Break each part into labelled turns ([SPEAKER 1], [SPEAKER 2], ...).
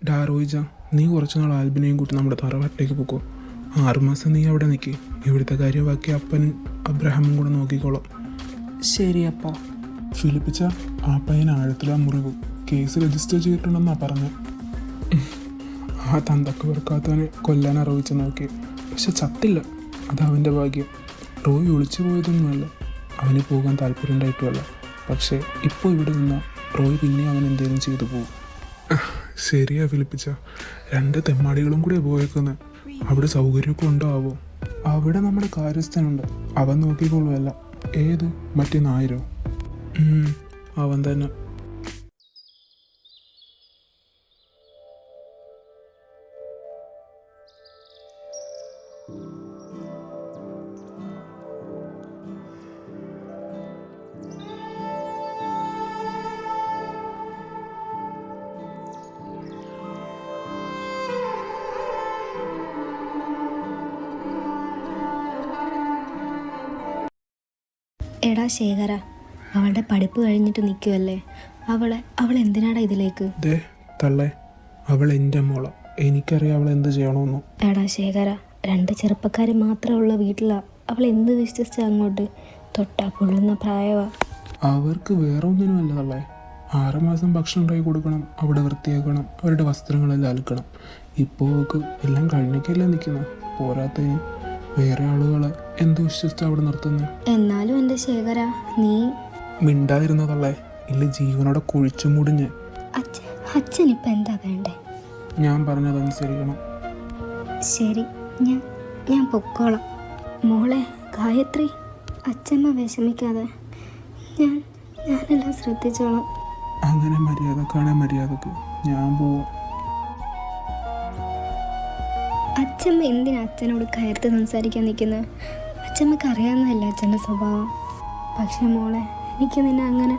[SPEAKER 1] ഡാറോയിജ, നീ കുറച്ച് നാൾ ആൽബിനെയും കൂട്ടി നമ്മുടെ തറവാട്ടിലേക്ക് പോക്കോ. 6 മാസം നീ അവിടെ നിൽക്കി. ഇവിടുത്തെ കാര്യം ബാക്കി അപ്പനും അബ്രഹാമും കൂടെ നോക്കിക്കോളാം.
[SPEAKER 2] ശരിയപ്പ.
[SPEAKER 1] ഫിലിപ്പിച്ച, ആ പയ്യൻ ആഴത്തിലാ മുറിവ്. കേസ് രജിസ്റ്റർ ചെയ്തിട്ടുണ്ടെന്നാ പറഞ്ഞു. ആ തന്തക്ക് വെറുക്കാത്തവനെ കൊല്ലാൻ അറിയിച്ച് നോക്കി. പക്ഷെ ചത്തില്ല. അതവൻ്റെ ഭാഗ്യം. റോയ് ഒളിച്ചു പോയതൊന്നുമല്ല, അവന് പോകാൻ താല്പര്യം ഉണ്ടായിട്ടുമല്ല. പക്ഷേ ഇപ്പോൾ ഇവിടെ നിന്നാൽ റോയ് പിന്നെ അവൻ എന്തെങ്കിലും ചെയ്തു പോകും. ശരിയാ ഫിലിപ്പിച്ച, 2 തെമ്മാടികളും കൂടെ പോയേക്കുന്നത്. അവിടെ സൗകര്യമൊക്കെ ഉണ്ടാവോ? അവിടെ നമ്മുടെ കാര്യസ്ഥനുണ്ട്, അവൻ നോക്കിക്കോളുമല്ല. ഏത്, മറ്റേ നായരോ? അവൻ തന്നെ.
[SPEAKER 3] എടാ ശേഖര, അവളുടെ പഠിപ്പ് കഴിഞ്ഞിട്ട് നിൽക്കുമല്ലേ. അവൾ എന്തിനാടാ ഇതിലേക്ക്?
[SPEAKER 1] തള്ളേ, അവൾ എൻ്റെ മോള. എനിക്കറിയാം അവൾ എന്ത് ചെയ്യണമെന്നോ.
[SPEAKER 3] എടാ ശേഖര, 2 ചെറുപ്പക്കാർ മാത്രമുള്ള വീട്ടിലാ. അവൾ എന്ത് വിശ്വസിച്ച അങ്ങോട്ട്? തൊട്ടാ പൊള്ളുന്ന പ്രായവാ.
[SPEAKER 1] അവർക്ക് വേറെ ഒന്നിനുമല്ല തള്ളേ. 6 മാസം ഭക്ഷണം ഉണ്ടാക്കി കൊടുക്കണം, അവിടെ വൃത്തിയാക്കണം, അവരുടെ വസ്ത്രങ്ങളെല്ലാം അലക്കണം. ഇപ്പോൾ അവർക്ക് എല്ലാം കഴിഞ്ഞൊക്കെയല്ലേ നിൽക്കുന്നത്. പോരാത്തതിന് വേറെ ആളുകളെ എന്ത് വിശ്വസിച്ചാ അവിടെ നിർത്തുന്നത്?
[SPEAKER 3] എന്നാലും എൻ്റെ ശേഖര, നീ
[SPEAKER 1] മിണ്ടാതിരുന്നതല്ലേ, ഇല്ല ജീവനോടെ കുഴിച്ചു മുടിഞ്ഞ്.
[SPEAKER 3] അച്ഛനിപ്പോൾ എന്താ വേണ്ടേ?
[SPEAKER 1] ഞാൻ പറഞ്ഞതനുസരിക്കണം.
[SPEAKER 3] ശരി, ഞാൻ പൊക്കോളാം. മോളെ ഗായത്രി, അച്ഛമ്മ വിഷമിക്കാതെ. ഞാനെല്ലാം ശ്രദ്ധിച്ചോളാം.
[SPEAKER 1] അങ്ങനെ മര്യാദക്കാണെ മര്യാദക്ക് ഞാൻ പോവാം.
[SPEAKER 3] അച്ഛമ്മ എന്തിനാ അച്ഛനോട് കയർത്ത് സംസാരിക്കാൻ നിൽക്കുന്നത്? അച്ഛമ്മക്ക് അറിയാവുന്നതല്ല അച്ഛൻ്റെ സ്വഭാവം. പക്ഷെ മോളെ, എനിക്ക് നിന്നെ അങ്ങനെ.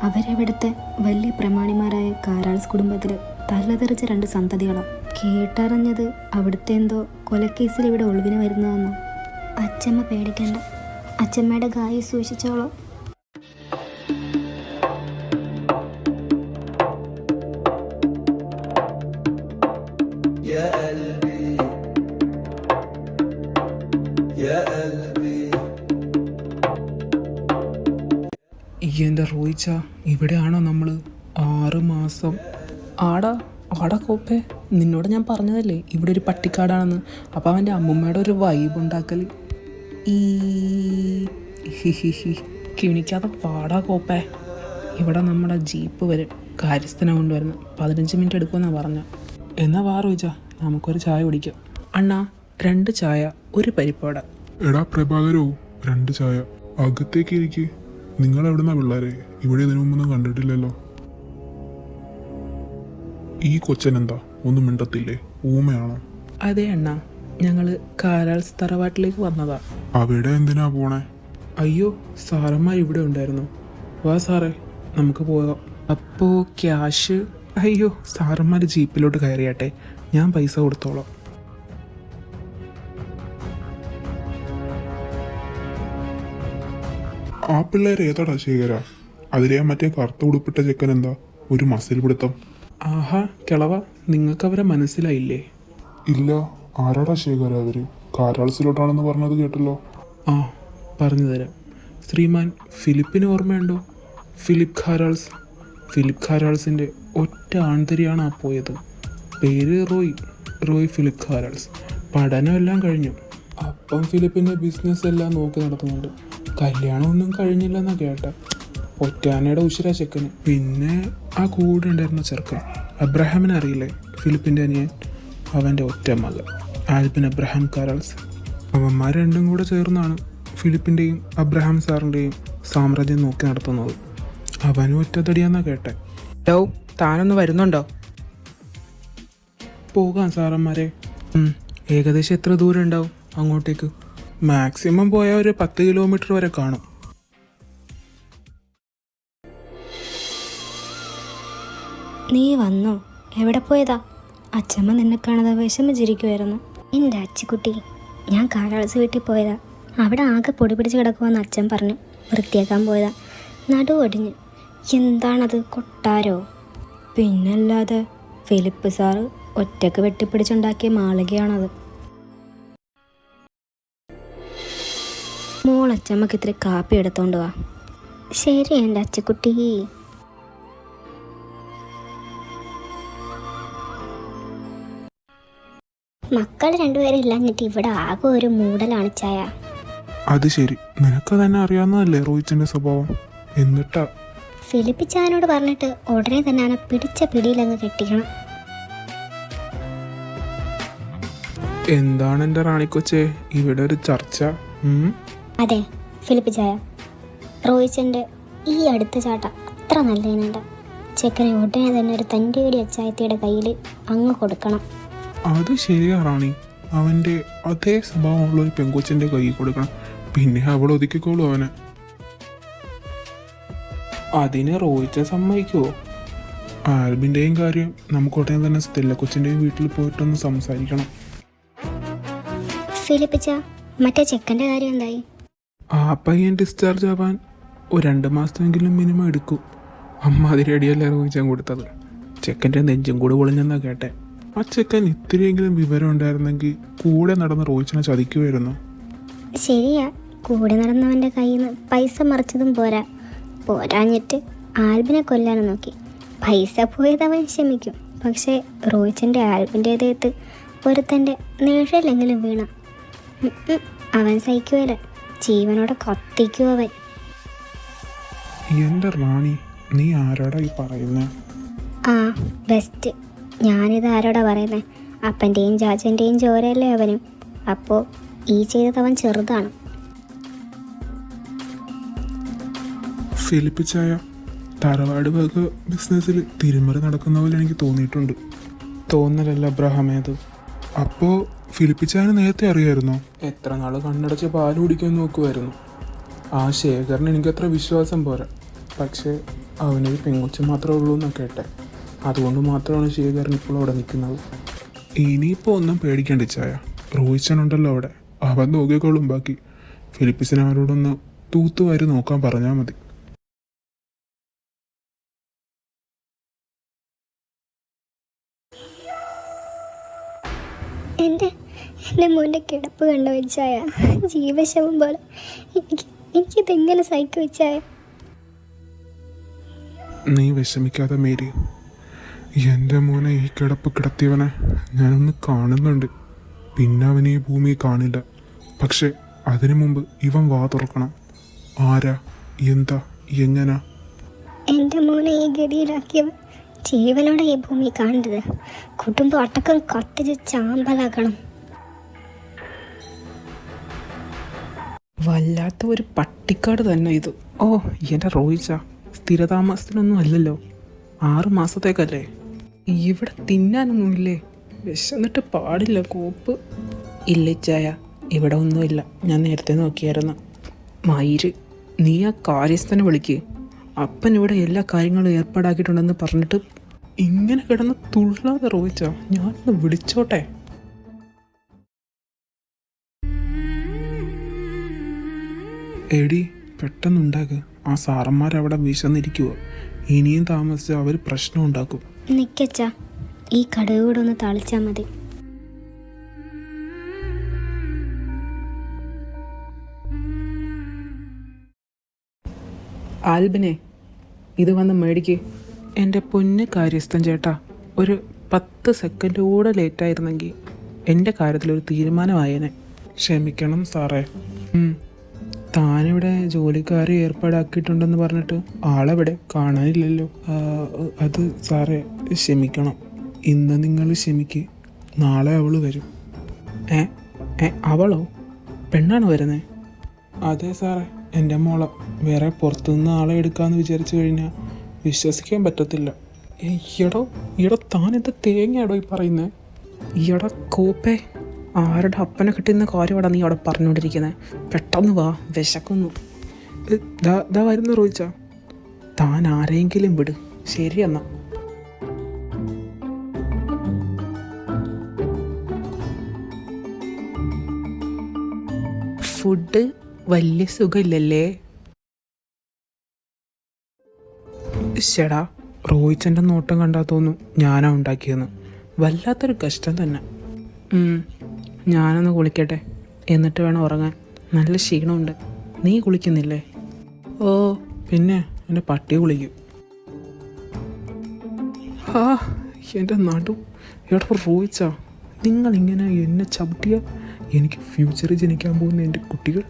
[SPEAKER 3] അവരെവിടുത്തെ വലിയ പ്രമാണിമാരായ കാരാൾസ് കുടുംബത്തിൽ തലതെറിച്ച 2 സന്തതികളാണ്. കേട്ടറിഞ്ഞത് അവിടുത്തെ എന്തോ കൊലക്കേസിൽ ഇവിടെ ഒളിവിന് വരുന്നതെന്നോ. അച്ഛമ്മ പേടിക്കണ്ട, അച്ഛമ്മയുടെ ഗായി സൂക്ഷിച്ചോളോ.
[SPEAKER 1] എൻ്റെ റോയിച്ച, ഇവിടെയാണോ നമ്മൾ? 6 മാസം.
[SPEAKER 2] ആടാ കോപ്പേ, നിന്നോട് ഞാൻ പറഞ്ഞതല്ലേ ഇവിടെ ഒരു പട്ടിക്കാടാണെന്ന്. അപ്പോൾ അവൻ്റെ അമ്മൂമ്മയുടെ ഒരു വൈബ് ഉണ്ടാക്കൽ. കിണിക്കാതെ പാടാ കോപ്പേ. ഇവിടെ നമ്മുടെ ജീപ്പ് വരും, കാര്യസ്ഥനെ കൊണ്ടുവരുന്നു. 15 മിനിറ്റ് എടുക്കുമെന്നാണ് പറഞ്ഞ.
[SPEAKER 1] എന്നാ വാ റോയിച്ച, നമുക്കൊരു ചായ കുടിക്കാം.
[SPEAKER 2] അണ്ണാ, 2 ചായ, 1 പരിപ്പോട.
[SPEAKER 4] എടാ പ്രഭാകരോ, 2 ചായ. അകത്തേക്ക് ഇരിക്ക്. നിങ്ങൾ എവിടുന്നാ പിള്ളേരെ? ഇവിടെ ഇതിനു മുമ്പൊന്നും കണ്ടിട്ടില്ലല്ലോ. ഈ കൊച്ചനെന്താ ഒന്നും മിണ്ടത്തില്ലേ? ഊമയാണോ?
[SPEAKER 2] അതെ അണ്ണാ, ഞങ്ങൾ കാരാൾസ് തറവാട്ടിലേക്ക് വന്നതാ.
[SPEAKER 4] അവിടെ എന്തിനാ പോണേ?
[SPEAKER 1] അയ്യോ, സാറന്മാർ ഇവിടെ ഉണ്ടായിരുന്നു. വാ സാറേ, നമുക്ക് പോകാം.
[SPEAKER 2] അപ്പോൾ ക്യാഷ്?
[SPEAKER 1] അയ്യോ, സാറന്മാർ ജീപ്പിലോട്ട് കയറിയാട്ടെ, ഞാൻ പൈസ കൊടുത്തോളാം.
[SPEAKER 4] ആ പിള്ളേർ ഏതാടാ ശേഖര? അതിലെ മറ്റേ കറുത്ത ഉടുപ്പിട്ട ചെക്കൻ എന്താ ഒരു മസിൽ പിടുത്തം?
[SPEAKER 1] ആഹാ കിളവ, നിങ്ങൾക്ക് അവരെ മനസ്സിലായില്ലേ?
[SPEAKER 4] ഇല്ല, ആരാടാ ശേഖര അവര്? കാരാൾസിലോട്ടാണെന്ന് പറഞ്ഞത് കേട്ടല്ലോ.
[SPEAKER 1] ആ, പറഞ്ഞു തരാം. ശ്രീമാൻ ഫിലിപ്പിന് ഓർമ്മയുണ്ടോ? ഫിലിപ്പ് ഖാരാൾസിൻ്റെ ഒറ്റ ആൺതരിയാണ് ആ പോയത്. പേര് റോയ് ഫിലിപ്പ് ഖാരാൾസ്. പഠനമെല്ലാം കഴിഞ്ഞു. അപ്പം ഫിലിപ്പിൻ്റെ ബിസിനസ് എല്ലാം നോക്കി നടത്തുന്നുണ്ട്. കല്യാണമൊന്നും കഴിഞ്ഞില്ലെന്നാണ് കേട്ട. ഒറ്റാനയുടെ ഉശിര ചെക്കന്. പിന്നെ ആ കൂടെ ഉണ്ടായിരുന്ന ചെറുക്കൻ അബ്രഹാമിനെ അറിയില്ലേ? ഫിലിപ്പിൻ്റെ അനിയൻ. അവൻ്റെ ഒറ്റ മകൻ ആൽബിൻ അബ്രഹാം ഖാരാൾസ്. അവന്മാർ 2 കൂടെ ചേർന്നാണ് ഫിലിപ്പിൻ്റെയും അബ്രഹാം സാറിൻ്റെയും സാമ്രാജ്യം നോക്കി നടത്തുന്നത്. അവനും ഒറ്റത്തടിയാന്നാണ് കേട്ടെ.
[SPEAKER 2] താനൊന്ന് വരുന്നുണ്ടോ?
[SPEAKER 1] പോകാം സാറന്മാരെ. ഏകദേശം എത്ര ദൂരം ഉണ്ടാവും അങ്ങോട്ടേക്ക്? മാക്സിമം പോയാൽ ഒരു 10 കിലോമീറ്റർ വരെ കാണും.
[SPEAKER 3] നീ വന്നോ? എവിടെ പോയതാ? അച്ഛമ്മ നിന്നെ കാണാതെ വിഷമിച്ചിരിക്കുമായിരുന്നു. എൻ്റെ അച്ചിക്കുട്ടി, ഞാൻ കാരാൾസ് വീട്ടിൽ പോയതാ. അവിടെ ആകെ പൊടി പിടിച്ച് കിടക്കുമെന്ന് അച്ഛൻ പറഞ്ഞു. വൃത്തിയാക്കാൻ പോയതാ. നടുവൊടിഞ്ഞ്. എന്താണത്, കൊട്ടാരോ? പിന്നല്ലാതെ ഫിലിപ്പ് സാറ് ഒറ്റക്ക് വെട്ടിപ്പിടിച്ചുണ്ടാക്കിയ മാളികയാണത്. മോളച്ചമ്മക്ക് ഇത്തിരി കാപ്പി എടുത്തോണ്ട് വാ. ശരി എൻ്റെ അച്ചക്കുട്ടി. മക്കൾ രണ്ടുപേരും ഇല്ലാഞ്ഞിട്ട് ഇവിടെ ആകെ ഒരു മൂടലാണ് ചായ.
[SPEAKER 1] അത് ശരി, നിനക്ക് തന്നെ അറിയാവുന്നതല്ലേ റോയിച്ചിൻ്റെ സ്വഭാവം. എന്നിട്ടാ
[SPEAKER 3] ഫിലിപ്പ് ചായനോട് പറഞ്ഞിട്ട് ഉടനെ തന്നെ അവനെ പിടിച്ച പിടിയിലങ്ങ് കെട്ടിക്കണം.
[SPEAKER 1] എന്താണ് എൻ്റെ റാണിക്കൊച്ചേ ഇവിടെ ഒരു ചർച്ച?
[SPEAKER 3] അതെ ഫിലിപ്പ് ചായ, റോയിച്ചൻ്റെ ഈ അടുത്ത ചാട്ട അത്ര നല്ലതിനുണ്ട്. ചെക്കനെ ഉടനെ തന്നെ ഒരു തൻ്റെടി അച്ചായത്തിയുടെ കയ്യിൽ അങ്ങ് കൊടുക്കണം.
[SPEAKER 1] അത് ശരിയാ റാണി, അവൻ്റെ അതേ സ്വഭാവമുള്ള ഒരു പെങ്കൊച്ചിൻ്റെ കൈ കൊടുക്കണം. പിന്നെ അവൾ ഒതുക്കിക്കോളൂ അവനെ. അതിന് റോയിച്ച സമ്മതിക്കുമോ? ആൽബിൻ്റെയും കാര്യം നമുക്ക് ഉടനെ തന്നെ സ്റ്റെല്ല കൊച്ചിൻ്റെയും വീട്ടിൽ പോയിട്ടൊന്ന് സംസാരിക്കണം.
[SPEAKER 3] ഫിലിപ്പ് ചാ, മറ്റേ ചെക്കൻ്റെ കാര്യം എന്തായി?
[SPEAKER 1] ആ പയ്യൻ ഡിസ്ചാർജ് ആവാൻ ഒരു 2 മാസമെങ്കിലും മിനിമം എടുക്കും. അമ്മ അതിരടിയല്ലേ റോയിച്ചാൻ കൊടുത്തത്. ചെക്കൻ്റെ നെഞ്ചും കൂടെ പൊളിഞ്ഞെന്നാ കേട്ടെ. ആ ചെക്കൻ ഇത്തിരിയെങ്കിലും വിവരം ഉണ്ടായിരുന്നെങ്കിൽ കൂടെ നടന്ന് റോയിച്ചിനെ ചതിക്കുമായിരുന്നു.
[SPEAKER 3] ശരിയാ, കൂടെ നടന്നവൻ്റെ കയ്യിൽ നിന്ന് പൈസ മറിച്ചതും പോരാഞ്ഞിട്ട് ആൽബിനെ കൊല്ലാനും നോക്കി. പൈസ പോയത് അവൻ ക്ഷമിക്കും, പക്ഷേ റോയിച്ചൻ്റെ ആൽബിൻ്റെ ദേഹത്ത് ഒരുത്തൻ്റെ നിഴലെങ്കിലും വീണ അവൻ സഹിക്കുവല്ല, ജീവനോടെ കത്തിക്കും അവൻ.
[SPEAKER 1] എൻ്റെ റാണി, നീ ആരോടാ ഈ പറയുന്നത്?
[SPEAKER 3] ആ ബെസ്റ്റ്, ഞാനിത് ആരോടാ പറയുന്നത്? അപ്പൻ്റെയും ചാച്ചൻ്റെയും ചോരയല്ലേ അവനും. അപ്പോൾ ഈ ചെയ്തത് അവൻ ചെറുതാണ്.
[SPEAKER 1] ഫിലിപ്പ് ചായ, തറവാട് വക ബിസിനസ്സിൽ തിരുമറി നടക്കുന്ന പോലെ എനിക്ക് തോന്നിയിട്ടുണ്ട്. തോന്നലല്ല അബ്രഹാമേത്. അപ്പോൾ ഫിലിപ്പ് ചായന് നേരത്തെ അറിയായിരുന്നോ? എത്ര നാൾ കണ്ണടച്ച് പാല് കുടിക്കാൻ നോക്കുമായിരുന്നു. ആ ശേഖരന് എനിക്കത്ര വിശ്വാസം പോരാ. പക്ഷേ അവനൊരു പെങ്കൊച്ച് മാത്രമേ ഉള്ളൂ എന്നൊക്കെ കേട്ടെ. അതുകൊണ്ട് മാത്രമാണ് ശേഖരൻ ഇപ്പോൾ അവിടെ നിൽക്കുന്നത്. ഇനിയിപ്പോൾ ഒന്നും പേടിക്കേണ്ട ചായ, റോഹിച്ചനുണ്ടല്ലോ അവിടെ, അവൻ നോക്കിക്കോളും ബാക്കി. ഫിലിപ്പിസിനെ അവരോടൊന്ന് തൂത്തുവാരി നോക്കാൻ പറഞ്ഞാൽ മതി.
[SPEAKER 3] എൻ്റെ മോൻ്റെ കിടപ്പ് കണ്ടു വെച്ചായ, ജീവശവം പോലെ. എനിക്കിതെങ്ങനെ സഹിക്കു വെച്ചായ?
[SPEAKER 1] നീ വിഷമിക്കാതെ മേരി, എൻ്റെ മോനെ ഈ കിടപ്പ് കിടത്തിയവനെ ഞാനൊന്ന് കാണുന്നുണ്ട്. പിന്നെ അവനെ ഈ ഭൂമി കാണില്ല. പക്ഷെ അതിനു മുമ്പ് ഇവൻ വാ തുറക്കണം. ആരാ, എന്താ, എങ്ങനാ?
[SPEAKER 3] എൻ്റെ മോനെ ഈ ഗതിയിലാക്കിയവൻ ജീവനോടെ ഈ ഭൂമി കാണരുത്. കുടുംബം അടക്കം കത്തിച്ച് ചാമ്പലാക്കണം.
[SPEAKER 2] വല്ലാത്ത ഒരു പട്ടിക്കാട് തന്നെ ഇത്. ഓ എൻ്റെ റോയിച്ച സ്ഥിരതാമസത്തിനൊന്നും അല്ലല്ലോ, 6 മാസത്തേക്കല്ലേ. ഇവിടെ തിന്നാനൊന്നുമില്ലേ? വിശന്നിട്ട് പാടില്ല കോപ്പ്. ഇല്ല ചായ, ഇവിടെ ഒന്നുമില്ല. ഞാൻ നേരത്തെ നോക്കിയായിരുന്നു. മയിര്, നീ ആ കാര്യസ്ഥനെ വിളിക്ക്. അപ്പൻ ഇവിടെ എല്ലാ കാര്യങ്ങളും ഏർപ്പാടാക്കിയിട്ടുണ്ടെന്ന് പറഞ്ഞിട്ട് ഇങ്ങനെ കിടന്ന് തുള്ളാതെ റോയിച്ച. ഞാനൊന്ന് വിളിച്ചോട്ടെ?
[SPEAKER 1] എടി പെട്ടെന്നുണ്ടാക്കുക. ആ സാറന്മാരവിടെ വിശന്നിരിക്കുക. ഇനിയും താമസിച്ച് അവർ പ്രശ്നം ഉണ്ടാക്കും.
[SPEAKER 3] നിക്കച്ച, ഈ കടുക് കൂടെ ഒന്ന് തളിച്ചാൽ മതി.
[SPEAKER 2] ആൽബിനെ, ഇത് വന്ന് മേടിക്ക്. എൻ്റെ പൊന്ന് കാര്യസ്ഥൻ ചേട്ടാ, ഒരു 10 സെക്കൻഡ് കൂടെ ലേറ്റായിരുന്നെങ്കിൽ എൻ്റെ കാര്യത്തിലൊരു തീരുമാനമായേനെ.
[SPEAKER 1] ക്ഷമിക്കണം സാറേ.
[SPEAKER 2] താനിവിടെ ജോലിക്കാരെ ഏർപ്പാടാക്കിയിട്ടുണ്ടെന്ന് പറഞ്ഞിട്ട് ആളെവിടെ കാണാനില്ലല്ലോ?
[SPEAKER 1] അത് സാറേ ക്ഷമിക്കണം. ഇന്ന് നിങ്ങൾ ക്ഷമിക്ക്, നാളെ അവൾ വരും.
[SPEAKER 2] അവളോ? പെണ്ണാണ് വരുന്നത്?
[SPEAKER 1] അതെ സാറേ, എൻ്റെ മോളെ. വേറെ പുറത്തുനിന്ന് ആളെ എടുക്കാമെന്ന് വിചാരിച്ചു കഴിഞ്ഞാൽ വിശ്വസിക്കാൻ പറ്റത്തില്ല.
[SPEAKER 2] ഈടോ താനെന്താ തേങ്ങയാടോ ഈ പറയുന്നത്? ഈട കോപ്പേ, ആരുടെ അപ്പനെ കിട്ടുന്ന കാര്യമാടാ നീ അവിടെ പറഞ്ഞുകൊണ്ടിരിക്കുന്നത്? പെട്ടെന്ന് വാ, വിശക്കുന്നു.
[SPEAKER 1] ദാ വരുന്നു റോയിച്ച.
[SPEAKER 2] താൻ ആരെങ്കിലും വിട്. ശരി എന്നാ. ഫുഡ് വലിയ സുഖമില്ലല്ലേ? ശടാ, റോയിച്ചൻ്റെ നോട്ടം കണ്ടാൽ തോന്നും ഞാനാ ഉണ്ടാക്കിയെന്ന്. വല്ലാത്തൊരു കഷ്ടം തന്നെ. ഞാനൊന്ന് കുളിക്കട്ടെ, എന്നിട്ട് വേണം ഉറങ്ങാൻ. നല്ല ക്ഷീണമുണ്ട്. നീ കുളിക്കുന്നില്ലേ? ഓ പിന്നെ എൻ്റെ പട്ടി കുളിക്കും. ആ എൻ്റെ നടു. എടാ റോയിച്ചാ, നിങ്ങളിങ്ങനെ എന്നെ ചവിട്ടിയ എനിക്ക് ഫ്യൂച്ചറിൽ ജനിക്കാൻ പോകുന്ന എൻ്റെ കുട്ടികൾ.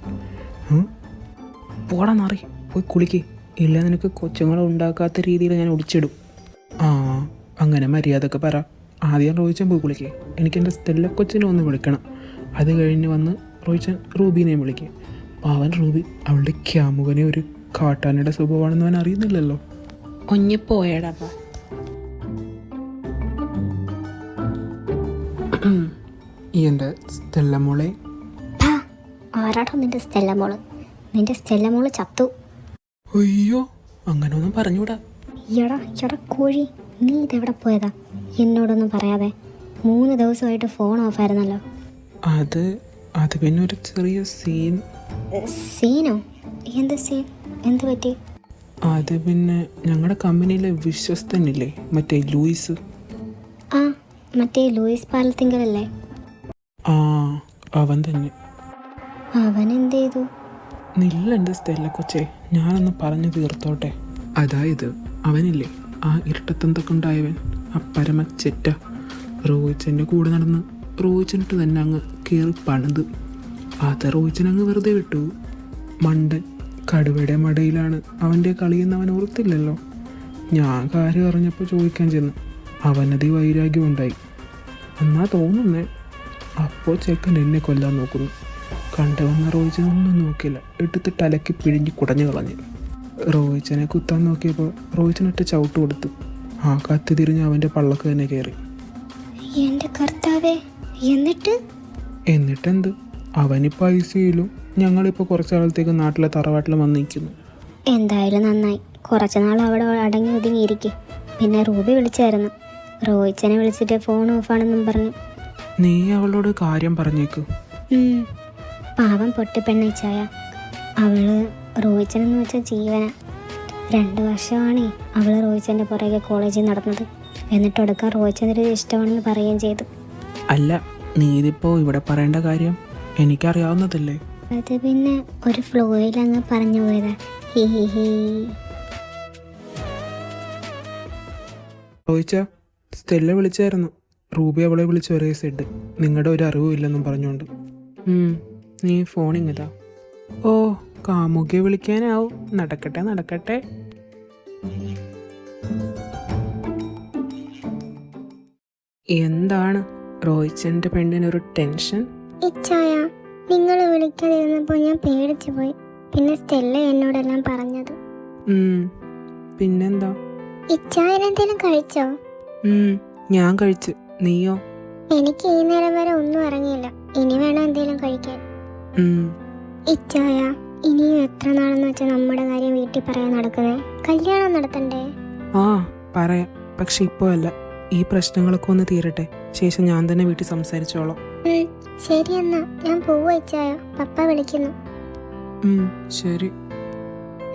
[SPEAKER 2] പോടാ നാറി, പോയി കുളിക്ക്. ഇല്ല നിനക്ക് കൊച്ചുങ്ങളെ ഉണ്ടാക്കാത്ത രീതിയിൽ ഞാൻ ഒടിച്ചിടും. ആ അങ്ങനെ മര്യാദക്ക് പറ. ആദ്യം റോയിച്ചൻ പോയി കുളിക്കേ. എനിക്ക് എൻ്റെ സ്റ്റെല്ല കൊച്ചിനെ ഒന്ന് വിളിക്കണം. അത് കഴിഞ്ഞ് വന്ന് റോയിച്ചൻ റൂബീനെയും വിളിക്കുക. അവൻ റൂബി അവളുടെ ക്യാമുകനെ ഒരു കാട്ടാനയുടെ സ്വഭാവമാണെന്ന് അവൻ അറിയുന്നില്ലല്ലോ. ഒഞ്ഞിപ്പോയടാ. എൻ്റെ സ്റ്റെല്ല മോളെ.
[SPEAKER 3] ആരാടോ നിന്റെ സ്റ്റെല്ല മോള്? നിന്റെ സ്റ്റെല്ല മോള് ചത്തു.
[SPEAKER 2] അയ്യോ അങ്ങനെ ഒന്നും പറഞ്ഞൂടാ.
[SPEAKER 3] എടാ കോഴി, നീ ഇതെവിടെ പോയതാ എന്നോടൊന്നും പറയാതെ? 3 ദിവസമായിട്ട് ഫോൺ ഓഫായിരുന്നല്ലോ.
[SPEAKER 2] അത് പിന്നെ ഒരു ചെറിയ സീൻ.
[SPEAKER 3] സീനോ? എന്ത് സീൻ? എന്ത് പറ്റി?
[SPEAKER 2] അത് പിന്നെ ഞങ്ങളുടെ കമ്പനിയിലെ വിശ്വസ്തനില്ലേ, മറ്റേ ലൂയിസ്.
[SPEAKER 3] ആ മറ്റേ ലൂയിസ് പാലത്തിങ്കലല്ലേ?
[SPEAKER 2] ആ അവൻ തന്നെ.
[SPEAKER 3] അവൻ എന്ത് ചെയ്തു?
[SPEAKER 2] നില്ല എൻ്റെ സ്റ്റെല്ല കൊച്ചേ, ഞാനൊന്ന് പറഞ്ഞു തീർത്തോട്ടെ. അതായത് അവനില്ലേ, ആ ഇരട്ടത്തന്തൊക്കെ ഉണ്ടായവൻ, ആ പരമച്ചെറ്റ റോയിച്ചൻ്റെ കൂടെ നടന്ന് റോയിച്ചനിട്ട് തന്നെ അങ്ങ് കയറി പണിത്. അത് റോയിച്ചനങ്ങ് വെറുതെ വിട്ടു. മണ്ടൻ കടുവയുടെ മടയിലാണ് അവൻ്റെ കളിയെന്ന് അവൻ ഓർത്തില്ലല്ലോ. ഞാൻ കാര്യം അറിഞ്ഞപ്പോൾ ചോദിക്കാൻ ചെന്ന് അവനതി വൈരാഗ്യം ഉണ്ടായി എന്നാ തോന്നുന്നേ. അപ്പോൾ ചെക്കൻ എന്നെ കൊല്ലാൻ നോക്കുന്നു. കണ്ടുവന്ന റോയിച്ചനൊന്നും നോക്കില്ല, എടുത്ത് തലയ്ക്ക് പിഴിഞ്ഞ് കുടഞ്ഞു കളഞ്ഞു. റോയിച്ചനെ കുത്താൻ നോക്കിയപ്പോൾ റോയിച്ചനിട്ട് ചവിട്ട് കൊടുത്തു. ആ കത്തി തിരിഞ്ഞ് അവൻ്റെ പള്ളക്ക് തന്നെ കയറി.
[SPEAKER 3] എൻ്റെ കർത്താവേ!
[SPEAKER 2] എന്നിട്ടെന്ത്, അവനിപ്പോൾ ICUയിലും ഞങ്ങളിപ്പോൾ കുറച്ച് കാലത്തേക്ക് നാട്ടിലെ തറവാട്ടിൽ വന്ന് നിൽക്കുന്നു.
[SPEAKER 3] എന്തായാലും നന്നായി. കുറച്ച് നാൾ അവിടെ അടങ്ങി ഒതുങ്ങിയിരിക്കും. പിന്നെ റൂബി വിളിച്ചായിരുന്നു. റോയിച്ചനെ വിളിച്ചിട്ട് ഫോൺ ഓഫാണെന്നും പറഞ്ഞു.
[SPEAKER 2] നീ അവളോട് കാര്യം പറഞ്ഞേക്ക്.
[SPEAKER 3] പാവം പൊട്ടിപ്പെണ്ണയിച്ചായ. അവള് റോയിച്ചനെന്ന് വെച്ചാൽ ജീവന. 2 വർഷമാണേ അവള് റോയിച്ചൻ്റെ പുറകെ കോളേജിൽ നടന്നത്. എന്നിട്ടൊടുക്കാൻ റോയിച്ചൻ്റെ ഇഷ്ടമാണെന്ന് പറയുകയും ചെയ്തു.
[SPEAKER 2] അല്ല, നീ ഇതിപ്പോൾ ഇവിടെ പറയേണ്ട കാര്യം എനിക്കറിയാവുന്നതല്ലേ.
[SPEAKER 3] അത് പിന്നെ ഒരു ഫ്ലോയിൽ അങ്ങ് പറഞ്ഞു പോയതാ.
[SPEAKER 2] റോയിച്ച, സ്റ്റെല്ല വിളിച്ചായിരുന്നു. റൂബി അവളെ വിളിച്ച് ഒരേ സെഡ്, നിങ്ങളുടെ ഒരു അറിവും ഇല്ലെന്നും പറഞ്ഞുകൊണ്ട്. നീ ഫോണിങ്ങതാ. ഓ കാമുകിയെ വിളിക്കാനാവും. നടക്കട്ടെ. എന്താണ് റോയിച്ചൻ്റെ പെണ്ണിനൊരു ടെൻഷൻ?
[SPEAKER 3] ഇച്ചായ, നിങ്ങൾ വിളിക്കാതിരുന്നപ്പോൾ ഞാൻ പേടിച്ചു പോയി. പിന്നെ സ്റ്റെല്ല എന്നോടെല്ലാം പറഞ്ഞത്.
[SPEAKER 2] പിന്നെന്താ?
[SPEAKER 3] ഇച്ചായ എന്തെങ്കിലും കഴിച്ചോ?
[SPEAKER 2] ഞാൻ കഴിച്ചു. നീയോ?
[SPEAKER 3] എനിക്ക് ഈ നേരം വരെ ഒന്നും ഇറങ്ങിയില്ല. ഇനി വേണം എന്തെങ്കിലും കഴിക്കാൻ. ഇച്ചായ, ഇനിയും എത്ര നാളെന്ന് വെച്ചാൽ നമ്മുടെ കാര്യം വീട്ടിൽ പറയാൻ നടക്കുന്നേ? കല്യാണം നടത്തണ്ടേ?
[SPEAKER 2] ആ പറയാം, പക്ഷെ ഇപ്പോൾ അല്ല. ഈ പ്രശ്നങ്ങളൊക്കെ ഒന്ന് തീരട്ടെ, ശേഷം ഞാൻ തന്നെ വീട്ടിൽ സംസാരിച്ചോളാം.
[SPEAKER 3] ശരി എന്നാ ഞാൻ പോവാ ഇച്ചായ. പപ്പ വിളിക്കുന്നു.
[SPEAKER 2] ശരി.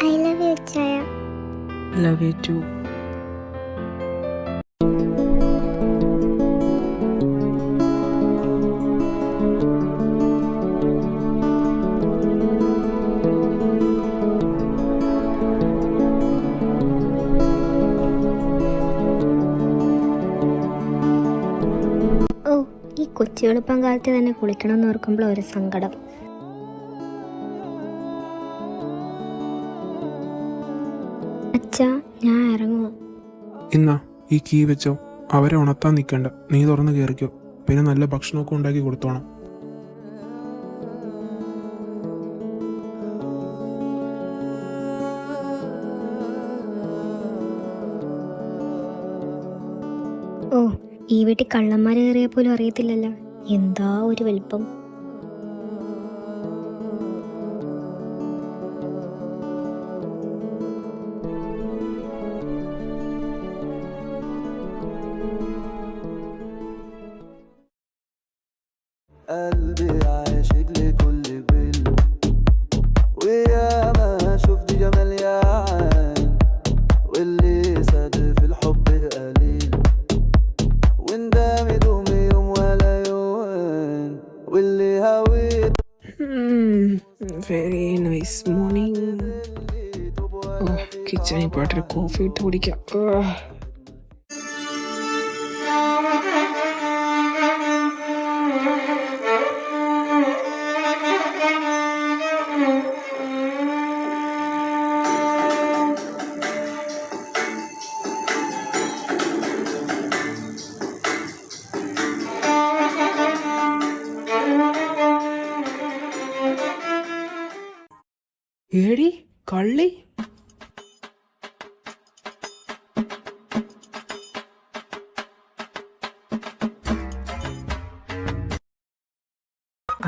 [SPEAKER 3] ഐ ലവ് യു ഇച്ചായ.
[SPEAKER 2] Love you too.
[SPEAKER 3] ഈ കൊച്ചു എളുപ്പം കാലത്ത് തന്നെ കുളിക്കണമെന്ന് ഓർക്കുമ്പോൾ ഒരു സങ്കടം. അച്ഛാ, ഞാൻ ഇറങ്ങുക.
[SPEAKER 1] ഇന്നാ ഈ കീ വെച്ചോ. അവരെ ഉണർത്താൻ നിൽക്കണ്ട, നീ തുറന്ന് കയറിക്കോ. പിന്നെ നല്ല ഭക്ഷണമൊക്കെ ഉണ്ടാക്കി കൊടുത്തോണം.
[SPEAKER 3] ഓ, ഈ വീട്ടിൽ കള്ളന്മാർ കയറിയാൽ പോലും അറിയത്തില്ലല്ലോ. എന്താ ഒരു വലിപ്പം.
[SPEAKER 5] قلبي عاشق لكل بل ويا ما شفت جمال يا عين واللي صادف الحب
[SPEAKER 2] കിച്ചണിൽ പോയിട്ടൊരു കോഫി ഇട്ട് കുടിക്കാം. ഏടി കള്ളി,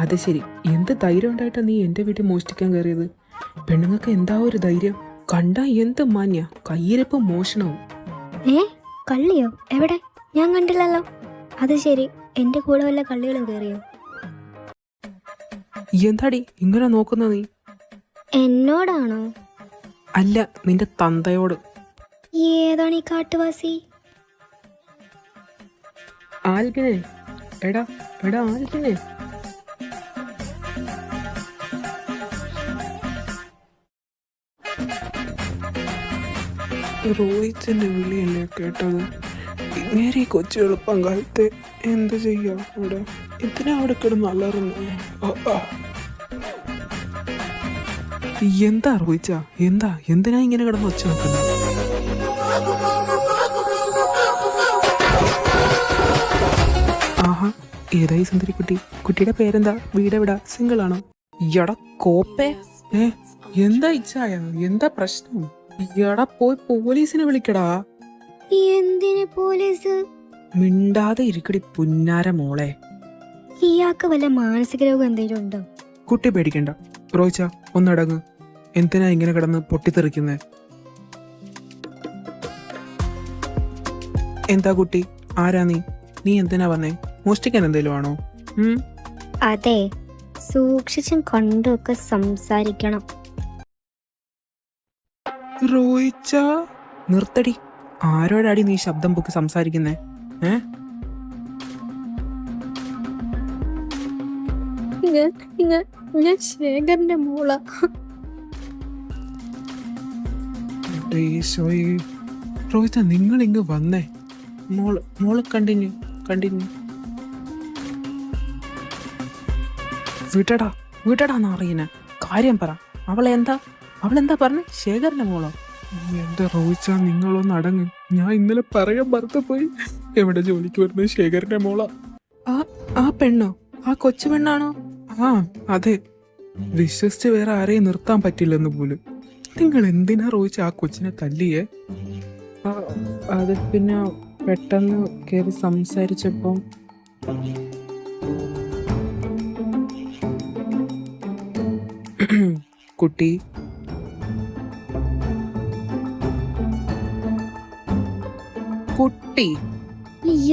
[SPEAKER 2] അത് ശരി, എന്ത് ധൈര്യം ഉണ്ടായിട്ടാ നീ എൻ്റെ വീട്ടിൽ മോഷ്ടിക്കാൻ കയറിയത്? പെണ്ണുങ്ങൾക്ക് എന്താ ഒരു ധൈര്യം? കണ്ടാ എന്ത് മാന്യ, കയ്യിരിപ്പ് മോഷണവും.
[SPEAKER 3] കള്ളിയോ? എവിടെ? ഞാൻ കണ്ടില്ലല്ലോ. അത് ശരി, എൻ്റെ കൂടെ വല്ല കള്ളികളും കയറിയോ?
[SPEAKER 2] എന്താടി ഇങ്ങനെ നോക്കുന്ന നീ?
[SPEAKER 3] എന്നോടാണോ?
[SPEAKER 2] അല്ല, നിന്റെ തന്തയോട്.
[SPEAKER 3] ഏതാണ് ഈ കാട്ടുവാസി?
[SPEAKER 2] ആൽബിനെ, എടാ എടാ ആൽബിനെ. റോഹിത്തിന്റെ വിളിയല്ലേ കേട്ടത്? ഇങ്ങനെ ഈ കൊച്ചു എളുപ്പം കാലത്ത് എന്ത് ചെയ്യാ ഇവിടെ? എന്തിനാ അവിടെ കിടന്ന് അലറുന്നു? എന്താ റോഹിച്ച, എന്തിനാ ഇങ്ങനെ കിടന്ന് ഒച്ച നോക്കുന്നത്? ആഹാ, ഏതായി സുന്ദരി കുട്ടി? കുട്ടിയുടെ പേരെന്താ? വീടെവിടാ? സിംഗിൾ ആണോ? എടാ കോപ്പേ, എന്താ ഇച്ഛായ? എന്താ പ്രശ്നം? എടാ പോയി പോലീസിനെ വിളിക്കടാ.
[SPEAKER 3] എന്തിന് പോലീസ്?
[SPEAKER 2] മിണ്ടാതെ ഇരിക്കടി പുന്നാര മോളെ.
[SPEAKER 3] ഇയാൾക്ക് വല്ല മാനസിക രോഗം എന്തെങ്കിലും ഉണ്ടോ?
[SPEAKER 2] കുട്ടി പേടിക്കണ്ട. റോയിച്ച ഒന്നടങ്ങ്. എന്തിനാ ഇങ്ങനെ കിടന്ന് പൊട്ടിത്തെറിക്കുന്നേ? എന്താ കുട്ടി, ആരാ നീ? നീ എന്തിനാ വന്നേ? മോഷ്ടിക്കാൻ എന്തേലും ആണോ?
[SPEAKER 3] അതെ, സൂക്ഷിച്ചും കണ്ടുമൊക്കെ സംസാരിക്കണം.
[SPEAKER 2] റോയിച്ച നിർത്തടി. ആരോടാടി നീ ശബ്ദം പൊക്കി സംസാരിക്കുന്നേ?
[SPEAKER 3] ഞാൻ ശേഖരന്റെ മോള.
[SPEAKER 2] റോഹിത, നിങ്ങൾ ഇങ്ങ് വന്നേ. മോള് കണ്ടിന്യൂ. വീട്ടടാന്ന് അറിയുന്ന കാര്യം പറ. അവളെന്താ പറഞ്ഞേ? ശേഖരന്റെ മോളോ?
[SPEAKER 1] എന്റെ റോയിച്ച, നിങ്ങളൊന്ന് അടങ്ങ്. ഞാൻ ഇന്നലെ പറയാൻ മറന്നുപോയി. എവിടെ ജോലിക്ക് വരുന്നത് ശേഖരന്റെ മോളാ.
[SPEAKER 2] ആ പെണ്ണോ? ആ കൊച്ചു പെണ്ണാണോ?
[SPEAKER 1] ആ അതെ, വിശ്വസിച്ച് വേറെ ആരെയും നിർത്താൻ പറ്റില്ലെന്ന് പോലും. നിങ്ങൾ എന്തിനാ റോയിച്ച ആ കൊച്ചിനെ തല്ലിയേ?
[SPEAKER 2] അത് പിന്നെ പെട്ടെന്ന് കയറി സംസാരിച്ചപ്പം കുട്ടി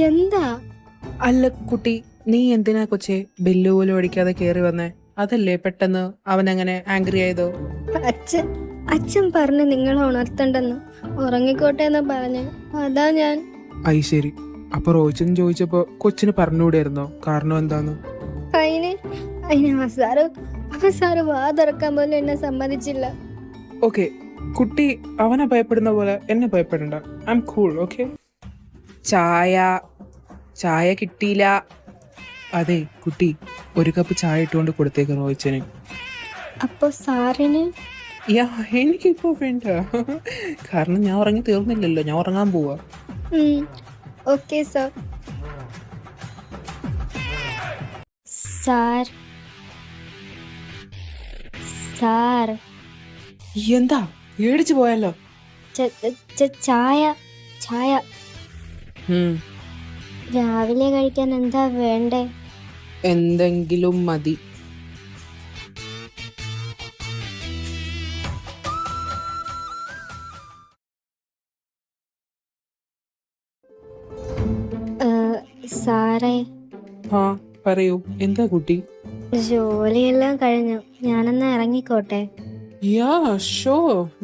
[SPEAKER 3] എന്താ?
[SPEAKER 2] അല്ല കുട്ടി, നീ എന്തിനാ കൊച്ചെ ബെല്ല് പോലും അടിക്കാതെ കയറി വന്നേ? അതല്ലേ പെട്ടെന്ന് അവനങ്ങനെ ആംഗ്രി ആയതോ?
[SPEAKER 3] അച്ഛൻ പറഞ്ഞ് നിങ്ങൾ ഉണർത്തണ്ടെന്ന്. ഉറങ്ങിക്കോട്ടെ എന്ന് പറഞ്ഞ് അതാ ഞാൻ.
[SPEAKER 2] അയ് ശരി. അപ്പൊ റോയിച്ചൻ ചോദിച്ചപ്പോ കൊച്ചിന് പറഞ്ഞുകൂടായിരുന്നോ കാരണം എന്താന്ന്?
[SPEAKER 3] അതിന് സാറ് വാ തുറക്കാൻ പോലും എന്നെ സമ്മതിച്ചില്ല.
[SPEAKER 2] ഓക്കെ, കുട്ടി അവനെ ഭയപ്പെടുന്ന പോലെ എന്നെ ഭയപ്പെടണ്ട. I am cool. ഓക്കെ. ചായ കിട്ടിയില്ല. അതെ കുട്ടി, ഒരു കപ്പ് ചായ ഇട്ടുകൊണ്ട് കൊടുത്തേക്ക് റോയിച്ചന്.
[SPEAKER 3] അപ്പൊ സാറിന്?
[SPEAKER 2] എനിക്കിപ്പോ വേണ്ട, കാരണം ഞാൻ ഉറങ്ങി തീർന്നില്ലല്ലോ. ഞാൻ ഉറങ്ങാൻ പോവാ.
[SPEAKER 3] Okay sir.
[SPEAKER 2] എന്താ പേടിച്ചു പോയല്ലോ?
[SPEAKER 3] ചായ രാവിലെ കഴിക്കാൻ എന്താ വേണ്ടേ?
[SPEAKER 2] എന്തെങ്കിലും മതി.
[SPEAKER 3] സാറേ.
[SPEAKER 2] പറയൂ, എന്താ കുട്ടി?
[SPEAKER 3] ജോലിയെല്ലാം കഴിഞ്ഞു, ഞാനെന്നാ ഇറങ്ങിക്കോട്ടെ?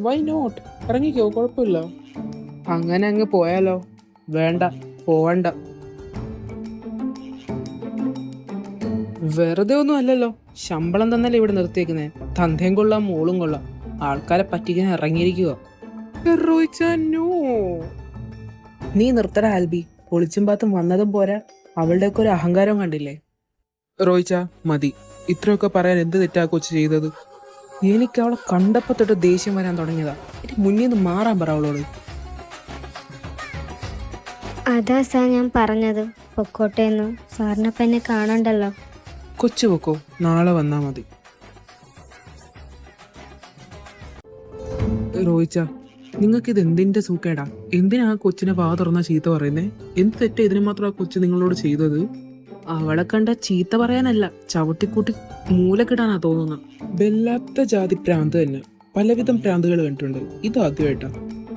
[SPEAKER 2] Why not? ഇറങ്ങിക്കോ, കുഴപ്പമില്ല. അങ്ങനെ അങ്ങ് പോയാലോ? വേണ്ട, പോവണ്ട. വെറുതെ ഒന്നും അല്ലല്ലോ, ശമ്പളം തന്നല്ലേ ഇവിടെ നിർത്തിയേക്കുന്നേ. തന്തയും കൊള്ളാം, മോളും കൊള്ളാം. ആൾക്കാരെ പറ്റിക്കാൻ ഇറങ്ങിയിരിക്കുക. റോയിച്ച നോ. നീ നിർത്തട ആൽബി. ഒളിച്ചും പാത്തും വന്നതും പോരാ, അവളുടെയൊക്കെ ഒരു അഹങ്കാരം കണ്ടില്ലേ? റോയിച്ച മതി. ഇത്രയൊക്കെ പറയാൻ എന്ത് തെറ്റാ കൊച്ചു ചെയ്തത്? എനിക്ക് അവളെ കണ്ടപ്പോ തൊട്ട് ദേഷ്യം വരാൻ തുടങ്ങിയതാ. എനിക്ക് മുന്നിൽ നിന്ന് മാറാൻ പറ അവളോട്.
[SPEAKER 3] അതാ സാർ ഞാൻ പറഞ്ഞത്, പൊക്കോട്ടെ എന്ന്. സാറിനപ്പം എന്നെ കാണണ്ടല്ലോ.
[SPEAKER 2] കൊച്ചു വെക്കോ, നാളെ വന്നാ മതി. റോയിച്ച, നിങ്ങൾക്കിത് എന്തിന്റെ സൂക്കേടാ? എന്തിനാ ആ കൊച്ചിനെ വാ തുറന്ന ചീത്ത പറയുന്നേ? എന്ത് തെറ്റാ ഇതിന് മാത്രം ആ കൊച്ചു നിങ്ങളോട് ചെയ്തത്? അവളെ കണ്ട ചീത്ത പറയാനല്ല, ചവിട്ടിക്കൂട്ടി മൂലക്കിടാനാ തോന്നുന്നത്. വല്ലാത്ത ജാതി പ്രാന്ത് തന്നെ. പലവിധം പ്രാന്തുകൾ കണ്ടിട്ടുണ്ട്, ഇത് ആദ്യമായിട്ടാ.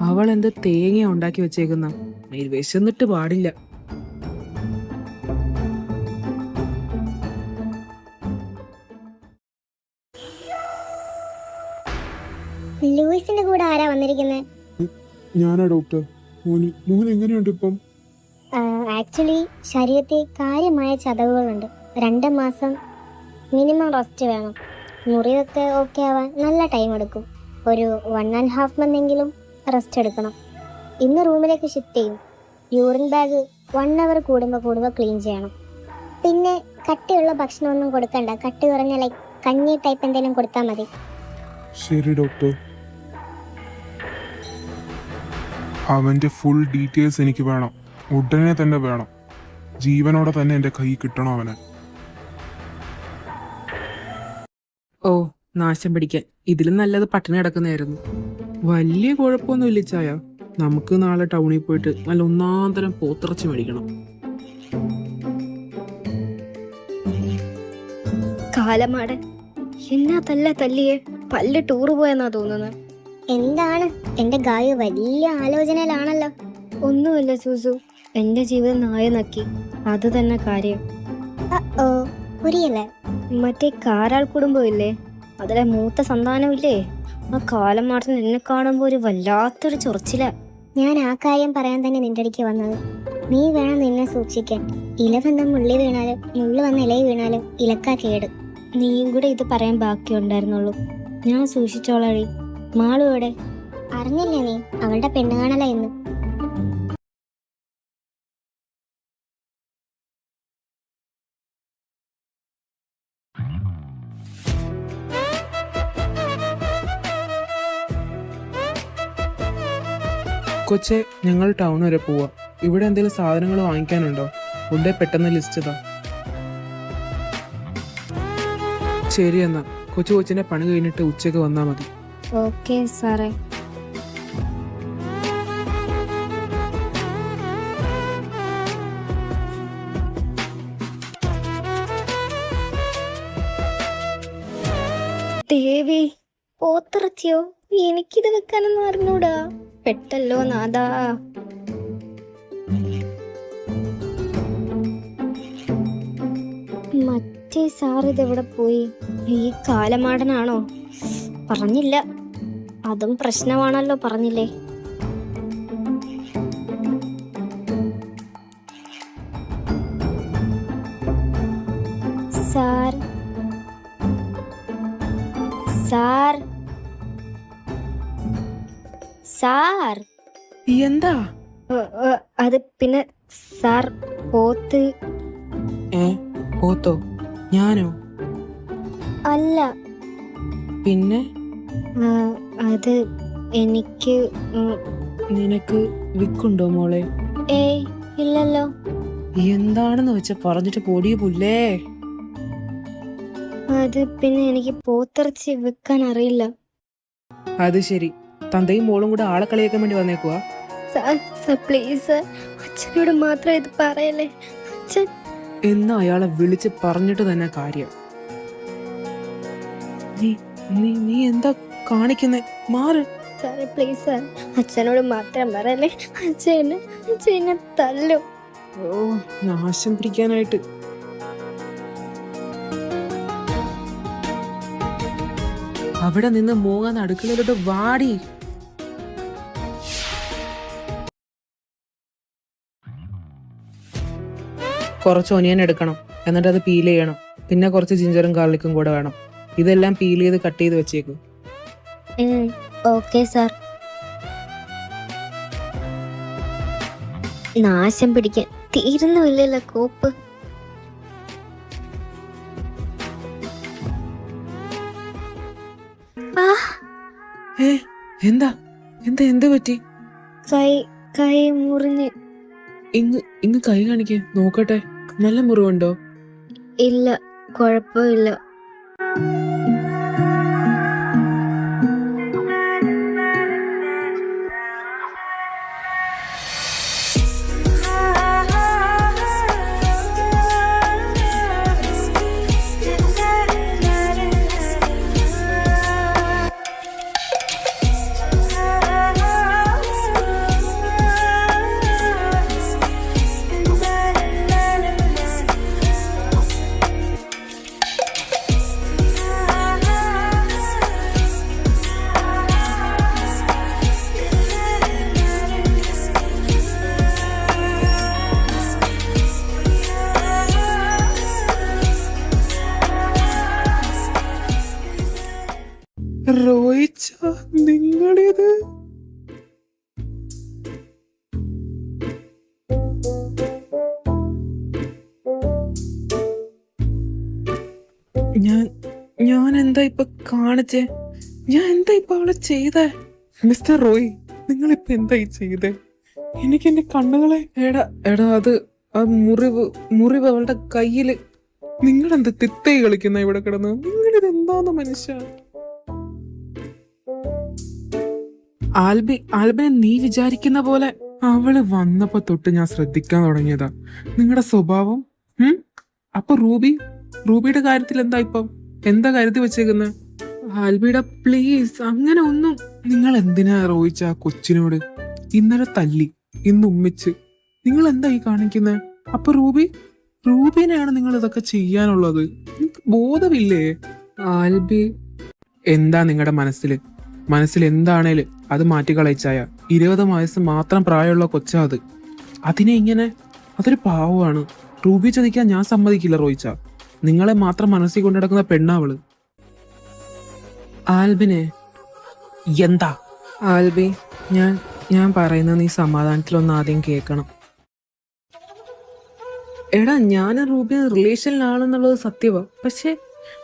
[SPEAKER 2] അവൾ എന്ത് തേങ്ങ ഉണ്ടാക്കി വെച്ചേക്കുന്ന? വിശന്നിട്ട് പാടില്ല.
[SPEAKER 6] ലൂയിസിന്റെ കൂടെ ആരാ വന്നിരിക്കുന്നത്?
[SPEAKER 4] ഞാനാ ഡോക്ടർ. മോൻ എങ്ങനെയുണ്ട് ഇപ്പം?
[SPEAKER 6] ആക്ച്വലി ശരീരത്തിൽ കാര്യമായ ചതവുകളുണ്ട്. 2 മാസം മിനിമം റെസ്റ്റ് വേണം. മുറിവൊക്കെ ഓക്കെ ആവാൻ നല്ല ടൈം എടുക്കും. ഒരു 1.5 മന്തെങ്കിലും റെസ്റ്റ് എടുക്കണം. ഇന്ന് റൂമിലേക്ക് ഷിഫ്റ്റ് ചെയ്യും. യൂറിൻ ബാഗ് 1 അവർ കൂടുമ്പോൾ ക്ലീൻ ചെയ്യണം. പിന്നെ കട്ടിയുള്ള ഭക്ഷണമൊന്നും കൊടുക്കണ്ട. കട്ടി കുറഞ്ഞ ലൈക്ക് കഞ്ഞി ടൈപ്പ് എന്തെങ്കിലും കൊടുത്താൽ മതി.
[SPEAKER 4] ശരി ഡോക്ടർ. അവൻ്റെ ഫുൾ ഡീറ്റെയിൽസ് എനിക്ക് വേണം, ഉടനെ തന്നെ വേണം. ജീവനോടെ തന്നെ എൻ്റെ കൈ കിട്ടണം അവനെ.
[SPEAKER 2] ഓ, നാശം പിടിക്കാൻ. ഇതിലും നല്ലത് പട്ടിണി കിടക്കുന്നതായിരുന്നു. വലിയ കുഴപ്പമൊന്നുമില്ല ചായ. നമുക്ക് നാളെ ടൗണിൽ പോയിട്ട് നല്ല ഒന്നാന്തരം പോത്തിറച്ചി മേടിക്കണം.
[SPEAKER 3] കാലമാടെ എന്നാ തല്ലിയേ? പല്ല് ടൂറ് പോയെന്നാ തോന്നുന്നത്.
[SPEAKER 6] എന്താണ് എൻ്റെ ഗായു വലിയ ആലോചനയിലാണല്ലോ.
[SPEAKER 3] ഒന്നുമില്ല സൂസു, എൻ്റെ ജീവിതം നായ നക്കി, അത് തന്നെ കാര്യം.
[SPEAKER 6] ഓ പുരിയല്ലേ?
[SPEAKER 3] മറ്റേ കാരാൾ കുടുംബം ഇല്ലേ, അതിലെ മൂത്ത സന്താനമില്ലേ, ആ കാലമാടൻ എന്നെ കാണുമ്പോൾ ഒരു വല്ലാത്തൊരു ചൊറിച്ചില.
[SPEAKER 6] ഞാൻ ആ കാര്യം പറയാൻ തന്നെ നിന്റെ അടുക്ക് വന്നത്. നീ വേണം നിന്നെ സൂക്ഷിക്കാൻ. ഇല വന്ന മുള്ളി വീണാലും മുള്ളു വന്ന ഇലയിൽ വീണാലും ഇലക്കാ കേട്.
[SPEAKER 3] നീയും കൂടെ ഇത് പറയാൻ ബാക്കിയുണ്ടായിരുന്നുള്ളൂ. ഞാൻ സൂക്ഷിച്ചോളാടി. മാളു എവിടെ?
[SPEAKER 6] അറിഞ്ഞില്ല നീ? അവളുടെ പെണ്ണ് കാണല ഇന്ന്.
[SPEAKER 2] കൊച്ചെ, ഞങ്ങൾ ടൗൺ വരെ പോവാ. ഇവിടെ എന്തെങ്കിലും സാധനങ്ങൾ വാങ്ങിക്കാനുണ്ടോ? ഉണ്ടേ പെട്ടെന്ന് ലിസ്റ്റ് ഇതാ. ശരി എന്നാ, കൊച്ചിന്റെ പണി കഴിഞ്ഞിട്ട് ഉച്ചയ്ക്ക് വന്നാ മതി.
[SPEAKER 3] ഓക്കെ സാറേ. ദേവി, പോത്തിറച്ചിയോ? എനിക്കിത് വെക്കാനൊന്നും അറിഞ്ഞൂടാ. പെട്ടല്ലോ നാദാ. മറ്റേ സാർ ഇതെവിടെ പോയി? ഈ കാലമാടനാണോ? പറഞ്ഞില്ല, അതും പ്രശ്നമാണല്ലോ. പറഞ്ഞില്ലേ? സാർ സാർ സാർ
[SPEAKER 2] എന്താ?
[SPEAKER 3] അത് പിന്നെ സാർ, പോത്ത്.
[SPEAKER 2] പോത്തോ? ഞാനോ?
[SPEAKER 3] അല്ല,
[SPEAKER 2] പിന്നെ
[SPEAKER 3] അത് എനിക്ക്.
[SPEAKER 2] നിനക്ക് വിക്കുണ്ടോ മോളെ?
[SPEAKER 3] ഏയ് ഇല്ലല്ലോ.
[SPEAKER 2] എന്താണെന്ന് വെച്ച പറഞ്ഞിട്ട് പൊടിയ പുല്ലേ.
[SPEAKER 3] അത് പിന്നെ എനിക്ക് പോത്തിറച്ചി വെക്കാൻ അറിയില്ല.
[SPEAKER 2] അത് ശരി, തന്തയും മോളും കൂടെ ആളെ കളിയാക്കാൻ വേണ്ടി വന്നേക്കുവാ?
[SPEAKER 3] സാർ പ്ലീസ്, അച്ഛനോട് മാത്രം ഇത് പറയല്ലേ. അച്ഛൻ
[SPEAKER 2] എന്നാ അയാളെ വിളിച്ച് പറഞ്ഞിട്ട് തന്നെ കാര്യം. നീ എന്താ കാണിക്കുന്നേ? മാറ്
[SPEAKER 3] സാറേ, പ്ലീസ് സാർ, അച്ഛനോട് മാത്രം പറയല്ലേ. അച്ഛനെ തല്ലും.
[SPEAKER 2] ഓ, നാശം പിടിക്കാനായിട്ട്. അവിടെ നിന്ന് മോങ്ങാൻ അടുക്കളയിലോട്ട് വാടി. കുറച്ച് ഒനിയൻ എടുക്കണം, എന്നിട്ട് അത് പീൽ ചെയ്യണം. പിന്നെ കുറച്ച് ജിഞ്ചറും ഗാർലിക്കും കൂടെ വേണം. ഇതെല്ലാം പീൽ ചെയ്ത് കട്ട് ചെയ്ത് വെച്ചേക്കും.
[SPEAKER 3] Okay sir. നാശം പിടിക്കാൻ തീരുന്നുമില്ലല്ലോ കോപ്പ്. ആ
[SPEAKER 2] ഏ എന്താ എന്താ എന്ത് പറ്റി?
[SPEAKER 3] കൈ കൈ മുറിഞ്ഞ്.
[SPEAKER 2] ഇങ്ങ് കൈ കാണിക്ക് നോക്കട്ടെ. നല്ല മുറിവുണ്ടോ?
[SPEAKER 3] ഇല്ല, കുഴപ്പമില്ല.
[SPEAKER 2] റോയിച്ച, നിങ്ങളിത് ഞാൻ എന്താ ഇപ്പൊ കാണിച്ചേ? ഞാൻ എന്താ ഇപ്പൊ അവളെ ചെയ്തേ? മിസ്റ്റർ റോയ്, നിങ്ങളിപ്പോ എന്തായി ചെയ്തേ? എനിക്ക് എന്റെ കണ്ണുകളെ എടാ എടാ അത് ആ മുറിവ് അവളുടെ കയ്യില്. നിങ്ങളെന്ത് തിത്തൈ കളിക്കുന്ന ഇവിടെ കിടന്ന്? നിങ്ങളിത് എന്താന്ന് മനുഷ്യ? ആൽബിനെ നീ വിചാരിക്കുന്ന പോലെ അവള് വന്നപ്പോ തൊട്ട് ഞാൻ ശ്രദ്ധിക്കാൻ തുടങ്ങിയതാ നിങ്ങളുടെ സ്വഭാവം. അപ്പൊ റൂബിയുടെ കാര്യത്തിൽ എന്താ ഇപ്പം? എന്താ കരുതി വെച്ചേക്കുന്നത്? ആൽബിയുടെ പ്ലീസ്, അങ്ങനെ ഒന്നും. നിങ്ങൾ എന്തിനാ റോയിച്ച ആ കൊച്ചിനോട് ഇന്നലെ തല്ലി, ഇന്ന് ഉമ്മിച്ച്? നിങ്ങൾ എന്താ ഈ കാണിക്കുന്നത്? അപ്പൊ റൂബിനെയാണ് നിങ്ങൾ ഇതൊക്കെ ചെയ്യാനുള്ളത്? നിങ്ങൾക്ക് ബോധമില്ലേ? ആൽബി, എന്താ നിങ്ങളുടെ മനസ്സിൽ എന്താണേല് അത് മാറ്റിക്കളയിച്ചായ 20 വയസ്സ് മാത്രം പ്രായമുള്ള കൊച്ചാ അത്. അതിനെ ഇങ്ങനെ, അതൊരു പാവമാണ്. റൂബി ചതിക്കാൻ ഞാൻ സമ്മതിക്കില്ല റോയിച്ച. നിങ്ങളെ മാത്രം മനസ്സിൽ കൊണ്ടിടക്കുന്ന പെണ്ണാവള്. ആൽബിനെ എന്താ? ആൽബി, ഞാൻ പറയുന്നത് നീ സമാധാനത്തിലൊന്ന് ആദ്യം കേൾക്കണം. എടാ, ഞാൻ റൂബി റിലേഷനിലാണെന്നുള്ളത് സത്യവാ.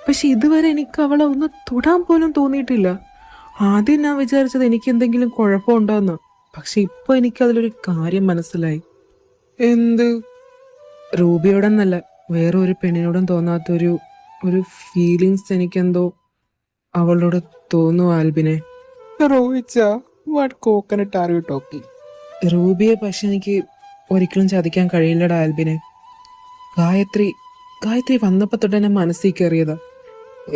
[SPEAKER 2] പക്ഷെ ഇതുവരെ എനിക്ക് അവളെ ഒന്ന് തൊടാൻ പോലും തോന്നിയിട്ടില്ല. ആദ്യം ഞാൻ വിചാരിച്ചത് എനിക്ക് എന്തെങ്കിലും കുഴപ്പമുണ്ടോന്ന്. പക്ഷെ ഇപ്പൊ എനിക്ക് അതിലൊരു കാര്യം മനസ്സിലായി. എന്ത്? റൂബിയോടെന്നല്ല, വേറെ ഒരു പെണ്ണിനോടും തോന്നാത്തൊരു ഫീലിങ്സ് എനിക്കെന്തോ അവളോട് തോന്നുന്നു ആൽബിനെ. റൂബിയെ പക്ഷെ എനിക്ക് ഒരിക്കലും ചതിക്കാൻ കഴിയില്ലടാ ആൽബിനെ. ഗായത്രി വന്നപ്പോ തൊട്ട് എന്നെ മനസ്സിൽ കയറിയതാ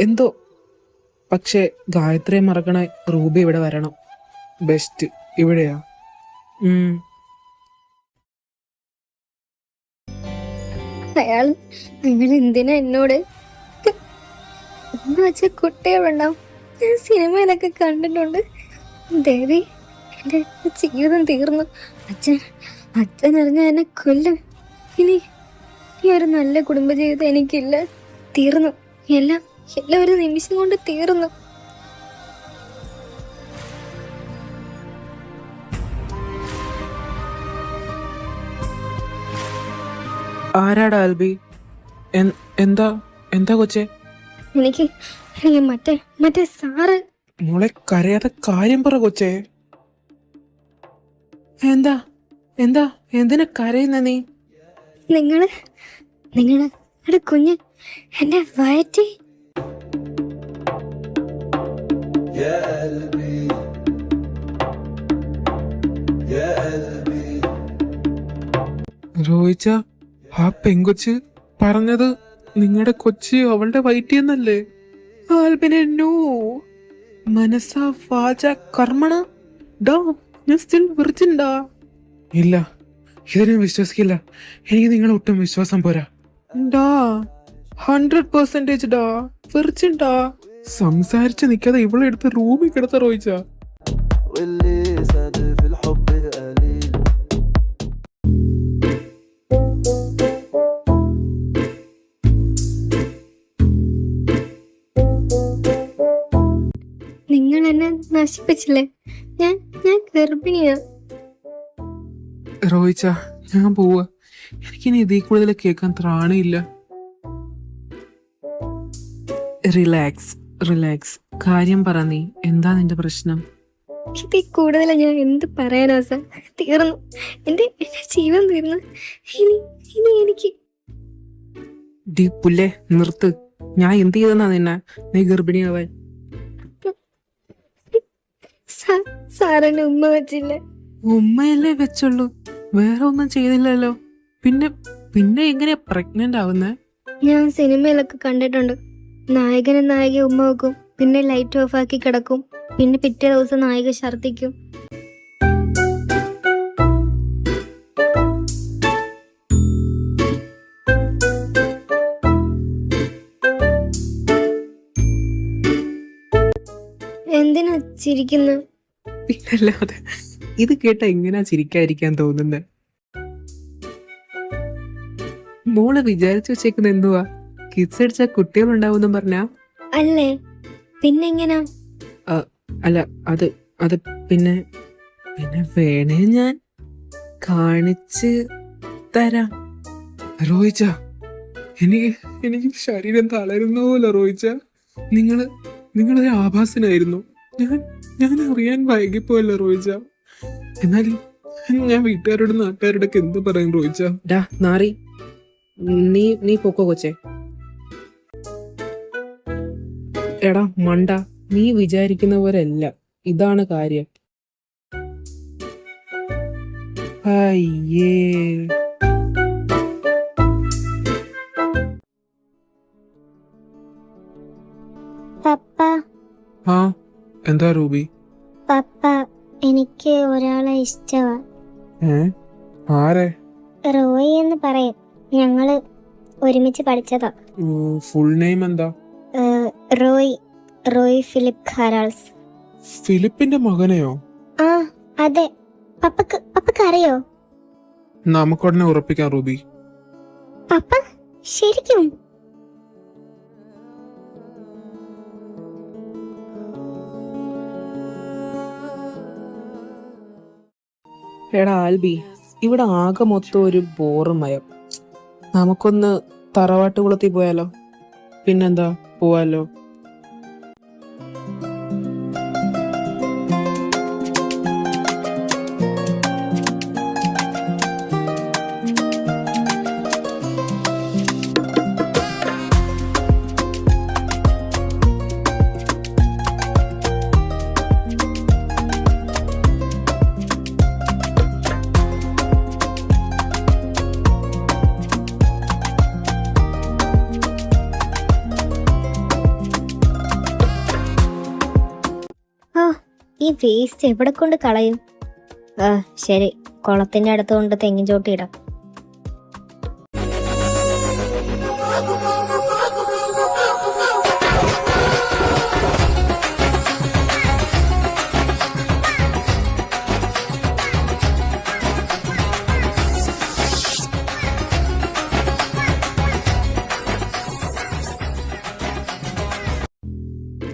[SPEAKER 2] എന്തോ. പക്ഷെ ഗായത്രിയെ മറക്കണ റൂബി ഇവിടെ വരണം. ബെസ്റ്റ് ഇവിടെയാ.
[SPEAKER 3] അയാൾ എന്തിനാ എന്നോട് എന്ന് വെച്ച കുട്ടികളുണ്ടാവും. ഞാൻ സിനിമയിലൊക്കെ കണ്ടിട്ടുണ്ട്. ദേവി, എൻ്റെ ജീവിതം തീർന്നു. അച്ഛൻ അറിഞ്ഞ എന്നെ കൊല്ലും. ഇനി ഒരു നല്ല കുടുംബജീവിതം എനിക്കില്ല. തീർന്നു, എല്ലാം ഒരു നിമിഷം കൊണ്ട് തീർന്നു.
[SPEAKER 2] ആരാടാ ആൽബി? എന്താ കൊച്ചേ?
[SPEAKER 3] എനിക്ക് മറ്റേ സാറ്.
[SPEAKER 2] മോളെ കരയാതെ കാര്യം പറ കൊച്ചേ. എന്തിനാ കരയുന്ന നീ? നിങ്ങളുടെ കുഞ്ഞ് എന്റെ വയറ്റി.
[SPEAKER 5] يا قلبي يا قلبي
[SPEAKER 2] രോഹിച്ച, ആ പെങ്കൊച്ച് പറഞ്ഞത് നിങ്ങളുടെ കൊച്ച് അവളുടെ വയറ്റിയെന്നല്ലേ? ആൽബിനെ നോ മനസ്സാ വാച കർമ്മണ ഡാ, ഞാൻ സ്റ്റിൽ വിർജിൻ ഡാ. ഇല്ല, ഇതിനെ വിശ്വസിക്കില്ല. എനിക്ക് നിങ്ങളെ ഒട്ടും വിശ്വാസം പോരാ ഡാ. 100% ഡാ, വിർജിൻ ഡാ. സംസാരിച്ച് നിൽക്കാതെ ഇവളെ എടുത്ത് റൂമിൽ കിടത്ത റോയിച്ച.
[SPEAKER 5] واللي ساد في الحب قليل
[SPEAKER 3] നിങ്ങൾ എന്നെ നശിപ്പിച്ചില്ലേ? ഞാൻ ഗർഭിണിയാ.
[SPEAKER 2] റോയിച്ച, ഞാൻ പോവാ. എനിക്കിനി ഇതിൽ കൂടുതൽ കേൾക്കാൻ ത്രാണിയില്ല. Relax relax. കാര്യം പറ, നീ എന്താ നിന്റെ പ്രശ്നം?
[SPEAKER 3] ഇതിൽ കൂടുതൽ ഞാൻ എന്ത് പറയാനാ സാർ? തീർന്നു, എൻ്റെ ജീവൻ തീർന്നു. ഇനി ഇനി എനിക്ക്
[SPEAKER 2] ഡി പുല്ലേ, നിർത്ത്. ഞാൻ എന്ത് ചെയ്തെന്നാ നിന്നെ നീ ഗർഭിണിയാവാൻ?
[SPEAKER 3] സാറിന് ഉമ്മ വെച്ചില്ല.
[SPEAKER 2] ഉമ്മയല്ലേ വെച്ചുള്ളൂ, വേറെ ഒന്നും ചെയ്തില്ലല്ലോ. പിന്നെ പിന്നെ എങ്ങനെയാ പ്രഗ്നന്റ് ആവുന്നേ?
[SPEAKER 3] ഞാൻ സിനിമയിലൊക്കെ കണ്ടിട്ടുണ്ട്. നായകനും നായിക ഉമ്മ വെക്കും, പിന്നെ ലൈറ്റ് ഓഫ് ആക്കി കിടക്കും, പിന്നെ പിറ്റേ ദിവസം നായിക ഛർദ്ദിക്കും. എന്തിനാ ചിരിക്കുന്നു?
[SPEAKER 2] പിന്നല്ലാതെ ഇത് കേട്ട എങ്ങനെയാ ചിരിക്കാതിരിക്കാൻ തോന്നുന്നത്? മോള് വിചാരിച്ചു വെച്ചേക്കുന്ന എന്തുവാ? കിഡ്സ് അടിച്ച കുട്ടികളുണ്ടാവും പറഞ്ഞാ?
[SPEAKER 3] അല്ലേ, പിന്നെങ്ങനാ?
[SPEAKER 2] അല്ല, അത് അത് പിന്നെ പിന്നെ വേണേ ഞാൻ കാണിച്ച് തരാം. റോയിച്ച, എനിക്ക് ശരീരം തളരുന്നോല്ലോ റോയിച്ച. നിങ്ങളൊരു ആഭാസനായിരുന്നു. ഞാൻ അറിയാൻ വൈകിപ്പോയല്ലോ റോയിച്ച. എന്നാലും ഞാൻ വീട്ടുകാരോടും നാട്ടുകാരോടൊക്കെ എന്ത് പറയും റോയിച്ച? ഡാ നാറി, നീ പൊക്കോ കൊച്ചേ. എടാ മണ്ട, നീ വിചാരിക്കുന്ന പോലെ അല്ല, ഇതാണ് കാര്യം. അയ്യേ.
[SPEAKER 6] പപ്പ
[SPEAKER 4] ആ എന്താ റൂബി?
[SPEAKER 6] പപ്പ, എനിക്ക് ഒരാളെ ഇഷ്ടമാ.
[SPEAKER 4] ആരെ?
[SPEAKER 6] റോയി എന്ന് പറയും. ഞങ്ങള് ഒരുമിച്ച് പഠിച്ചതാ.
[SPEAKER 4] ഫുൾ നെയിം എന്താ?
[SPEAKER 6] റോയ് ഫിലിപ്പ് ഖാരാൾസ്.
[SPEAKER 4] ഫിലിപ്പിന്റെ മകനെയോ?
[SPEAKER 6] ആ അതെ. പപ്പക്ക് അറിയോ?
[SPEAKER 4] നമുക്കുടനെ ഉറപ്പിക്കാം റൂബി.
[SPEAKER 6] പപ്പ ശരിക്കും?
[SPEAKER 2] എടാ ആൽബി, ഇവിടെ ആകെ മൊത്തം ഒരു ബോറുമയം. നമുക്കൊന്ന് തറവാട്ട് കുളത്തിൽ പോയാലോ? പിന്നെന്താ, പോവാലോ.
[SPEAKER 6] ഈ വേസ്റ്റ് എവിടെ കൊണ്ട് കളയും? ശരി, കുളത്തിന്റെ അടുത്ത് കൊണ്ട് തെങ്ങിൻ ചോട്ടി ഇടാം.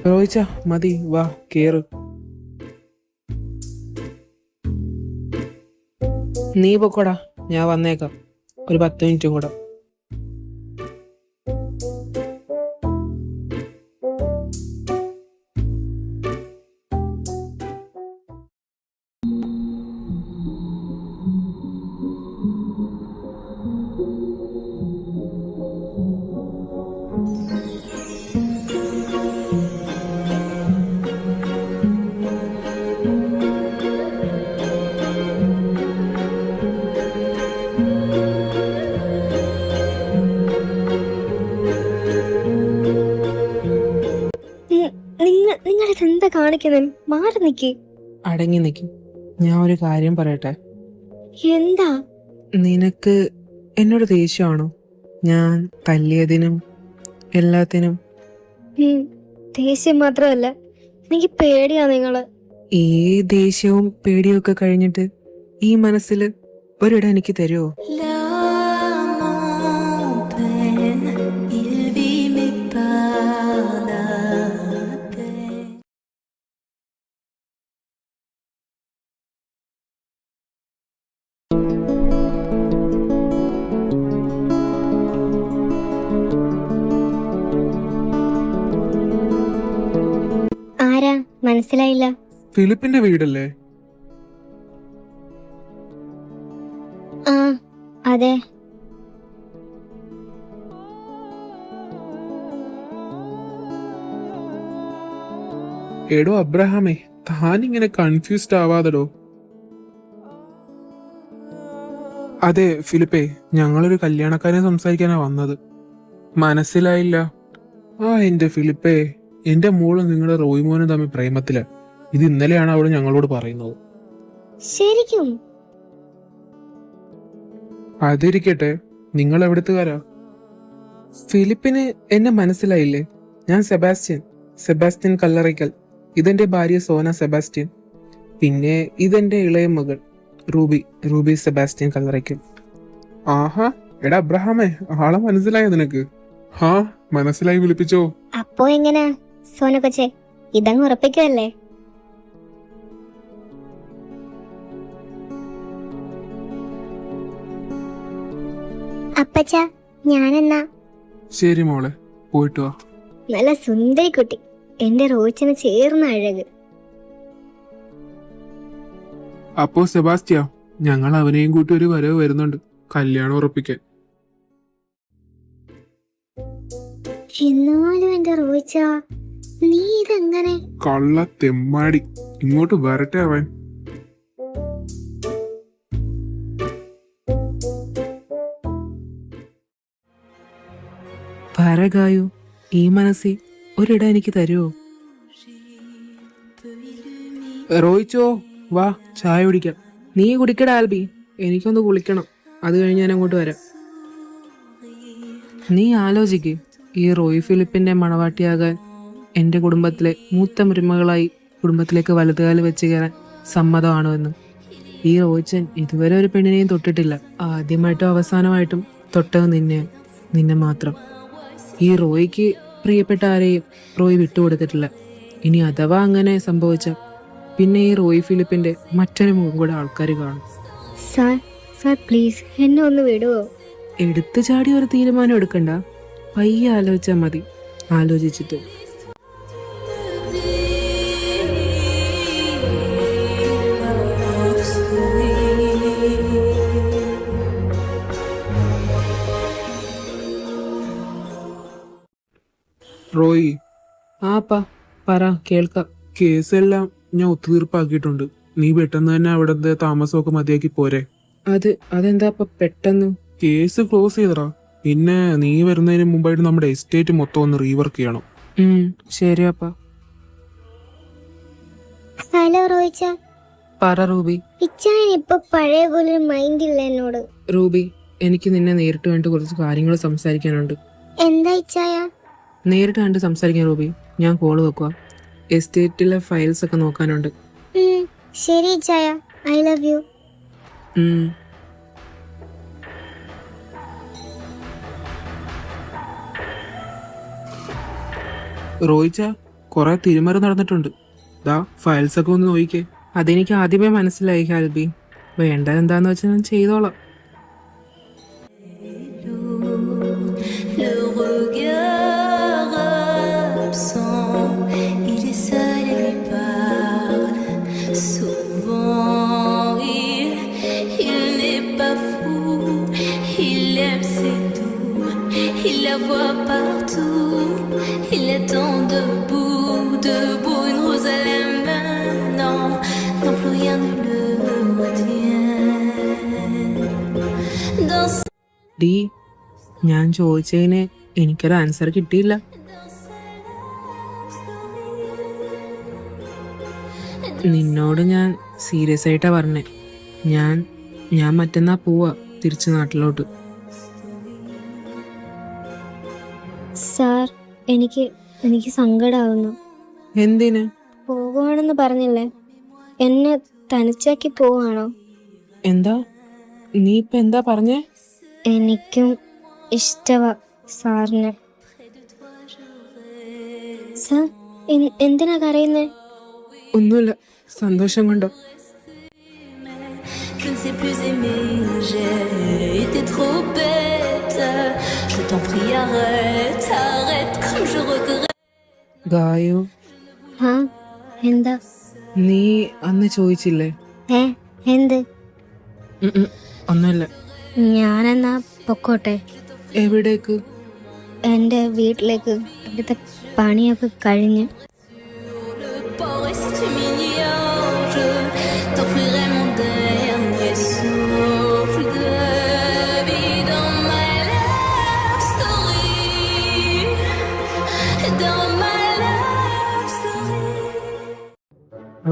[SPEAKER 2] റോയിച്ച മതി, വാ കേറ്. നീ പൊക്കോടാ, ഞാൻ വന്നേക്കാം ഒരു 10 മിനിറ്റും കൂടെ.
[SPEAKER 3] നിങ്ങളിതെന്താ കാണിക്കുന്നത്? മാറി നിക്ക്.
[SPEAKER 2] അടങ്ങി നിൽക്കും. ഞാൻ ഒരു കാര്യം പറയട്ടെ.
[SPEAKER 3] എന്താ?
[SPEAKER 2] നിനക്ക് എന്നോട് ദേഷ്യമാണോ? ഞാൻ തല്ലിയതിനും എല്ലാത്തിനും?
[SPEAKER 3] ദേഷ്യം മാത്രമല്ല, എനിക്ക് പേടിയാ നിങ്ങള്.
[SPEAKER 2] ഈ ദേഷ്യവും പേടിയും ഒക്കെ കഴിഞ്ഞിട്ട് ഈ മനസ്സിൽ ഒരിടം എനിക്ക് തരുമോ?
[SPEAKER 6] മനസ്സിലായില്ല.
[SPEAKER 2] ഫിലിപ്പിന്റെ വീടല്ലേ?
[SPEAKER 6] ആ അതെ.
[SPEAKER 2] എടോ അബ്രഹാമേ, താനിങ്ങനെ കൺഫ്യൂസ്ഡ് ആവാതെടോ. അതെ ഫിലിപ്പേ, ഞങ്ങളൊരു കല്യാണക്കാരനെ സംസാരിക്കാനാ വന്നത്. മനസ്സിലായില്ല? ആ എന്റെ ഫിലിപ്പേ, എന്റെ മോളും നിങ്ങളുടെ റോയ്മോനും തമ്മിൽ പ്രേമത്തില. ഇത് ഇന്നലെയാണ് അവള് ഞങ്ങളോട് പറയുന്നത്.
[SPEAKER 6] ശരിക്കും?
[SPEAKER 2] അതിരിക്കട്ടെ, നിങ്ങൾ എവിടുത്തുകാരാ? ഫിലിപ്പിന് എന്നെ മനസ്സിലായില്ലേ? ഞാൻ സെബാസ്റ്റ്യൻ കല്ലറയ്ക്കൽ. ഇതെന്റെ ഭാര്യ സോന സെബാസ്റ്റ്യൻ. പിന്നെ ഇതെന്റെ ഇളയ മകൾ റൂബി സെബാസ്റ്റ്യൻ കല്ലറയ്ക്കൽ.
[SPEAKER 4] ആഹാ, എടാ അബ്രഹാമേ, ആളെ മനസ്സിലായോ നിനക്ക്? ഹാ, മനസ്സിലായി, വിളിപ്പിച്ചോ?
[SPEAKER 6] അപ്പോ എങ്ങനാ സോന കൊച്ചെ, ഇതങ്ങ് ഉറപ്പിക്കുമല്ലേ? അപ്പച്ച, ഞാനെന്നാ.
[SPEAKER 4] ശരി മോളെ, പോയിട്ട് വാ.
[SPEAKER 6] നല്ല സുന്ദരി കുട്ടി, എന്റെ റോച്ചിന് ചേർന്ന അഴക്.
[SPEAKER 4] അപ്പോ സെബാസ്റ്റ്യ, ഞങ്ങൾ അവനെയും കൂട്ടി ഒരു വരവ് വരുന്നുണ്ട് കല്യാണം ഉറപ്പിക്കാൻ.
[SPEAKER 6] എന്നാലും എന്റെ റോച്ച, നീ ഇതെങ്ങനെ?
[SPEAKER 4] കള്ള തെമ്മാടി, ഇങ്ങോട്ട് വരട്ടെ അവൻ.
[SPEAKER 2] പരകായു, ഈ മനസ്സി ഒരിട എനിക്ക് തരുമോ? റോയിച്ചോ, വാ ചായ കുടിക്കാം. നീ കുടിക്കട ആൽബി, എനിക്കൊന്ന് കുളിക്കണം. അത് കഴിഞ്ഞ് ഞാൻ അങ്ങോട്ട് വരാം. നീ ആലോചിക്ക്, ഈ റോയ് ഫിലിപ്പിന്റെ മണവാട്ടിയാകാൻ എൻ്റെ കുടുംബത്തിലെ മൂത്ത മരുമകളായി കുടുംബത്തിലേക്ക് വലതുകാല് വെച്ച് കയറാൻ സമ്മതമാണോ എന്ന്. ഈ റോയിച്ചൻ ഇതുവരെ ഒരു പെണ്ണിനെയും തൊട്ടിട്ടില്ല. ആദ്യമായിട്ടും അവസാനമായിട്ടും തൊട്ടത് നിന്നെ മാത്രം. ഈ റോയ്ക്ക് പ്രിയപ്പെട്ട ആരെയും റോയ് വിട്ടുകൊടുത്തിട്ടില്ല. ഇനി അഥവാ അങ്ങനെ സംഭവിച്ച പിന്നെ ഈ റോയ് ഫിലിപ്പിന്റെ മറ്റൊരു മുഖം കൂടെ ആൾക്കാർ കാണും.
[SPEAKER 3] സാർ പ്ലീസ് എന്നെ ഒന്ന് വിടുവോ?
[SPEAKER 2] എടുത്തു ചാടി ഒരു തീരുമാനം എടുക്കണ്ട, പയ്യെ ആലോചിച്ചാൽ മതി. ആലോചിച്ചിട്ട്
[SPEAKER 4] റോയി,
[SPEAKER 2] ആപ്പാ പറ, കേൾക്കാം.
[SPEAKER 4] കേസെല്ലാം ഞാൻ ഒത്തുതീർപ്പാക്കിയിട്ടുണ്ട്. നീ പെട്ടെന്ന് തന്നെ അവിടുത്തെ താമസമൊക്കെ മതിയാക്കി പോരെ.
[SPEAKER 2] അതെന്താ പെട്ടെന്ന്?
[SPEAKER 4] കേസ് ക്ലോസ് ചെയ്തടാ. പിന്നെ നീ വരുന്നതിന് മുമ്പായിട്ട് നമ്മുടെ എസ്റ്റേറ്റ് മൊത്തം ഒന്ന് റീവർക്ക് ചെയ്യണം.
[SPEAKER 2] ശരിയാപ്പാ.
[SPEAKER 6] ഹലോ റോയിച്ച.
[SPEAKER 2] പറ റൂബി.
[SPEAKER 6] ഇച്ചാൻ ഇപ്പൊ പഴയ പോലെ മൈൻഡ് ഇല്ല എന്നോട്.
[SPEAKER 2] റൂബി, എനിക്ക് നിന്നെ നേരിട്ട് കണ്ട് കുറച്ച് കാര്യങ്ങൾ സംസാരിക്കാനുണ്ട്.
[SPEAKER 6] എന്താ ഇച്ചായ?
[SPEAKER 2] നേരിട്ട് കണ്ട് സംസാരിക്കാൻ റൂബി. ഞാൻ കോള് വെക്കുക. എസ്റ്റേറ്റിലെ ഫയൽസ് ഒക്കെ നോക്കാനുണ്ട്.
[SPEAKER 6] ശരി ഇച്ചായ, ഐ ലവ് യു.
[SPEAKER 2] റോയിച്ച, കുറെ തിരുമറി നടന്നിട്ടുണ്ട്. ദാ ഫയൽസ് ഒക്കെ ഒന്ന് നോക്കിക്കേ. അതെനിക്ക് ആദ്യമേ മനസ്സിലായി ഹാൽബി. വേണ്ട എന്താന്ന് വെച്ചാൽ ഞാൻ ചെയ്തോളാം.
[SPEAKER 7] Le regard absent, il est seul et lui parle. Souvent il n'est pas fou, il aime ses doux, il la voit partout, il attend debout, une rose à la main, non, plus rien ne le retient. Dans
[SPEAKER 2] D, ഞാൻ ചോദിച്ചതിന് എനിക്കൊരു answer കിട്ടിയില്ല. നിന്നോട് ഞാൻ serious ആയിട്ടാ പറഞ്ഞേ. ഞാൻ മറ്റന്നാ പോവാ തിരിച്ചു നാട്ടിലോട്ട്.
[SPEAKER 3] സാർ എനിക്ക് സങ്കടാവുന്നു.
[SPEAKER 2] എന്തിന്?
[SPEAKER 3] പോകുവാണെന്ന് പറഞ്ഞില്ലേ, എന്നെ തനിച്ചാക്കി പോവാണോ?
[SPEAKER 2] എന്താ നീ ഇപ്പൊ എന്താ പറഞ്ഞേ?
[SPEAKER 3] എനിക്കും ഇഷ്ടവാ സാറിന്. സാർ എന്തിനാ കരയുന്നേ?
[SPEAKER 2] ഒന്നുമില്ല, സന്തോഷം കൊണ്ടോ.
[SPEAKER 7] Je ne sais plus aimer, j'ai été trop bête. Je t'en prie, arrête comme je regrette.
[SPEAKER 2] Gayu,
[SPEAKER 3] ആ
[SPEAKER 6] എന്താ?
[SPEAKER 2] നീ അന്ന് ചോദിച്ചില്ലേ?
[SPEAKER 6] ഏ എന്ത്?
[SPEAKER 2] ഒന്നുമില്ല.
[SPEAKER 6] ഞാനെന്നാ പൊക്കോട്ടെ.
[SPEAKER 2] എവിടേക്ക്?
[SPEAKER 6] എൻ്റെ വീട്ടിലേക്ക്. ഇവിടുത്തെ പണിയൊക്കെ കഴിഞ്ഞ്.
[SPEAKER 7] Le port et si tu m'ignores, je t'offrirai mon dernier souffle de vie dans my love story. Dans my love story.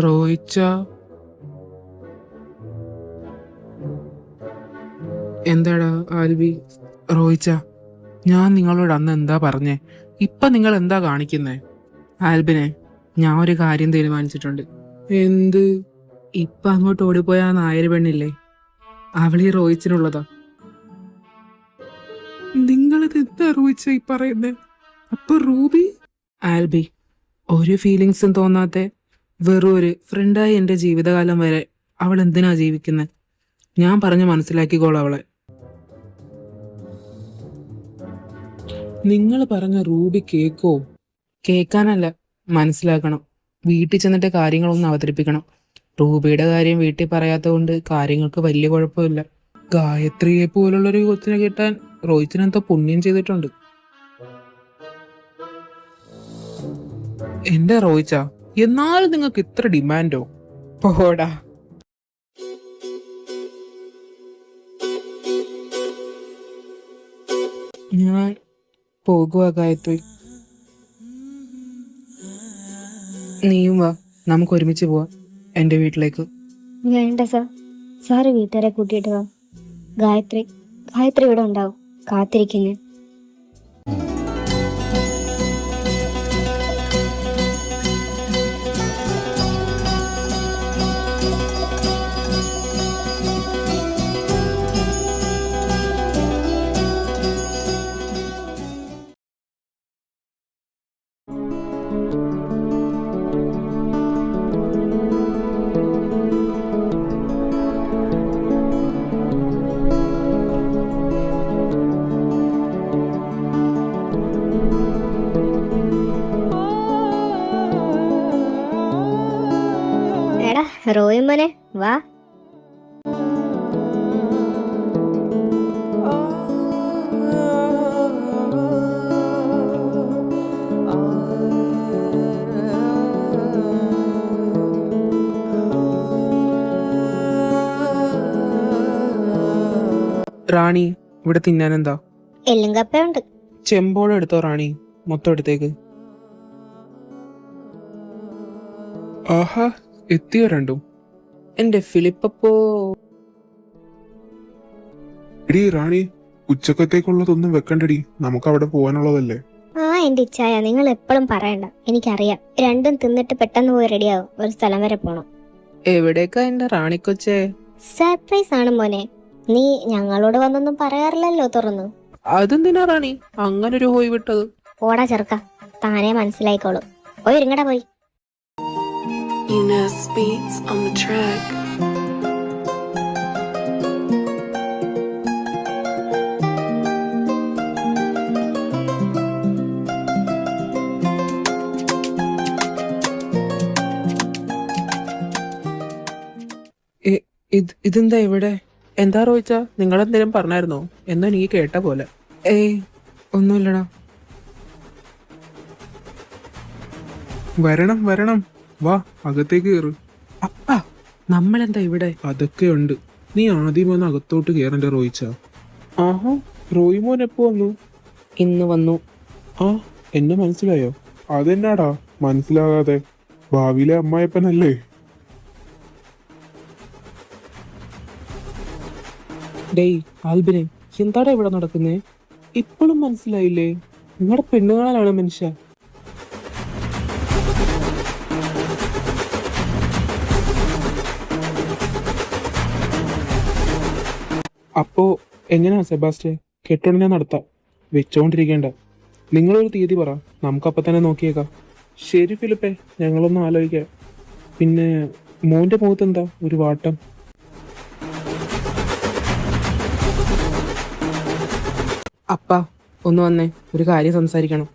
[SPEAKER 2] റോയിച്ച, എന്താടാ ആൽബി? റോയിച്ച, ഞാൻ നിങ്ങളോട് അന്ന് എന്താ പറഞ്ഞേ? ഇപ്പൊ നിങ്ങൾ എന്താ കാണിക്കുന്നേ? ആൽബിനെ, ഞാൻ ഒരു കാര്യം തീരുമാനിച്ചിട്ടുണ്ട്. എന്ത്? ഇപ്പൊ അങ്ങോട്ട് ഓടിപ്പോയ ആ നായര് പെണ്ണില്ലേ, അവളീ റോയിച്ചിനുള്ളതാ. നിങ്ങളിത് എന്താ റോയിച്ച ഈ പറയുന്നേ? അപ്പൊ റൂബി? ആൽബി, ഒരു ഫീലിങ്സും തോന്നാത്ത വെറും ഒരു ഫ്രണ്ടായി എൻ്റെ ജീവിതകാലം വരെ അവൾ എന്തിനാ ജീവിക്കുന്നത്? ഞാൻ പറഞ്ഞ് മനസ്സിലാക്കിക്കോളാം അവളെ. നിങ്ങൾ പറഞ്ഞ റൂബി കേക്കോ? കേൾക്കാനല്ല, മനസ്സിലാക്കണം. വീട്ടിൽ ചെന്നിട്ട് കാര്യങ്ങളൊന്നും അവതരിപ്പിക്കണം. റൂബിയുടെ കാര്യം വീട്ടിൽ പറയാത്തത് കൊണ്ട് കാര്യങ്ങൾക്ക് വലിയ കുഴപ്പമില്ല. ഗായത്രിയെ പോലുള്ളൊരു കൊച്ചിനെ കിട്ടാൻ റോഹിത്തിനെന്തോ പുണ്യം ചെയ്തിട്ടുണ്ട്. എന്റെ റോയിച്ച, എന്നാലും നിങ്ങൾക്ക് ഇത്ര ഡിമാൻഡോ? പോടാ. ഞാൻ പോകുക ഗായത്രി. നീയും വാ, നമുക്ക് ഒരുമിച്ച് പോവാം എൻ്റെ വീട്ടിലേക്ക്.
[SPEAKER 6] വേണ്ട സാർ, സാറ് വീട്ടുകാരെ കൂട്ടിയിട്ട് വാ. ഗായത്രി ഇവിടെ ഉണ്ടാവും, കാത്തിരിക്കുന്നു. എടാ റോയിമോനെ വാ.
[SPEAKER 2] റാണി, ഇവിടെ തിന്നാനെന്താ?
[SPEAKER 6] എല്ലും കപ്പയുണ്ട്.
[SPEAKER 2] ചെമ്പോടെ എടുത്തോ റാണി, മൊത്തം എടുത്തേക്ക്.
[SPEAKER 1] ആഹാ, എത്തിയോ രണ്ടും?
[SPEAKER 2] എന്റെ ഫിലിപ്പപ്പോ.
[SPEAKER 4] എടീ റാണി, ഉച്ചക്കത്തേക്കുള്ളതൊന്നും വെക്കണ്ടടി, നമുക്ക് അവിടെ പോകാനുള്ളതല്ലേ.
[SPEAKER 6] ആ എന്റെ ഇച്ഛായ, നിങ്ങൾ എപ്പോഴും പറയണ്ട, എനിക്കറിയാം. രണ്ടും തിന്നിട്ട് പെട്ടെന്ന് പോയി റെഡിയാവും. ഒരു സ്ഥലം വരെ പോണം.
[SPEAKER 2] എവിടേക്കാ എന്റെ റാണിക്കൊച്ചേ?
[SPEAKER 6] സർപ്രൈസ് ആണ് മോനെ. നീ ഞങ്ങളോട് വന്നൊന്നും പറയാറില്ലല്ലോ തുറന്നു.
[SPEAKER 2] അതെന്തിനാ റാണി അങ്ങനെ ഒരു ഹോയ് വിട്ടത്?
[SPEAKER 6] ഓടാ ചെറുക്ക, താനേ മനസ്സിലായിക്കോളൂ. പോയി ഇരിങ്ങടാ പോയി.
[SPEAKER 8] Ines Beats on the track.
[SPEAKER 2] ഇതെന്താ ഇവിടെ? എന്താ റോയിച്ച, നിങ്ങളെന്തേലും പറഞ്ഞായിരുന്നോ? എന്നോ നീ കേട്ട പോലെ. ഏയ് ഒന്നുമില്ലടാ.
[SPEAKER 1] വരണം വരണം, വാ അകത്തേക്ക് കയറ്.
[SPEAKER 2] അപ്പാ, നമ്മളെന്താ ഇവിടെ?
[SPEAKER 1] അതൊക്കെ ഉണ്ട്. നീ ആദ്യം വന്ന് അകത്തോട്ട് കയറേണ്ട റോയിച്ച. ആഹാ, റോയിമോൻ എപ്പോ വന്നു?
[SPEAKER 2] ഇന്ന് വന്നു.
[SPEAKER 1] ആ, എന്നെ മനസ്സിലായോ? അതെന്നാടാ മനസ്സിലാകാതെ? ഭാവിയിലെ അമ്മായപ്പനല്ലേ?
[SPEAKER 2] ഡേയ് ആൽബിനെ, എന്താടാ ഇവിടെ നടക്കുന്നേ? ഇപ്പോഴും മനസ്സിലായില്ലേ? നിങ്ങളുടെ പെണ്ണുകാണാനാണ് മനുഷ്യ.
[SPEAKER 1] അപ്പോ എങ്ങനെയാ സെബാസ്റ്റ്യൻ? കെട്ടുടനെ നടത്താം, വെച്ചോണ്ടിരിക്കേണ്ട. നിങ്ങളൊരു തീയതി പറ, നമുക്കപ്പം തന്നെ നോക്കിയേക്കാം. ശരി ഫിലിപ്പേ, ഞങ്ങളൊന്ന് ആലോചിക്കാം. പിന്നെ മോന്റെ മുഖത്ത് എന്താ ഒരു വാട്ടം?
[SPEAKER 2] അപ്പാ ഒന്ന് വന്നേ, ഒരു കാര്യം സംസാരിക്കണം.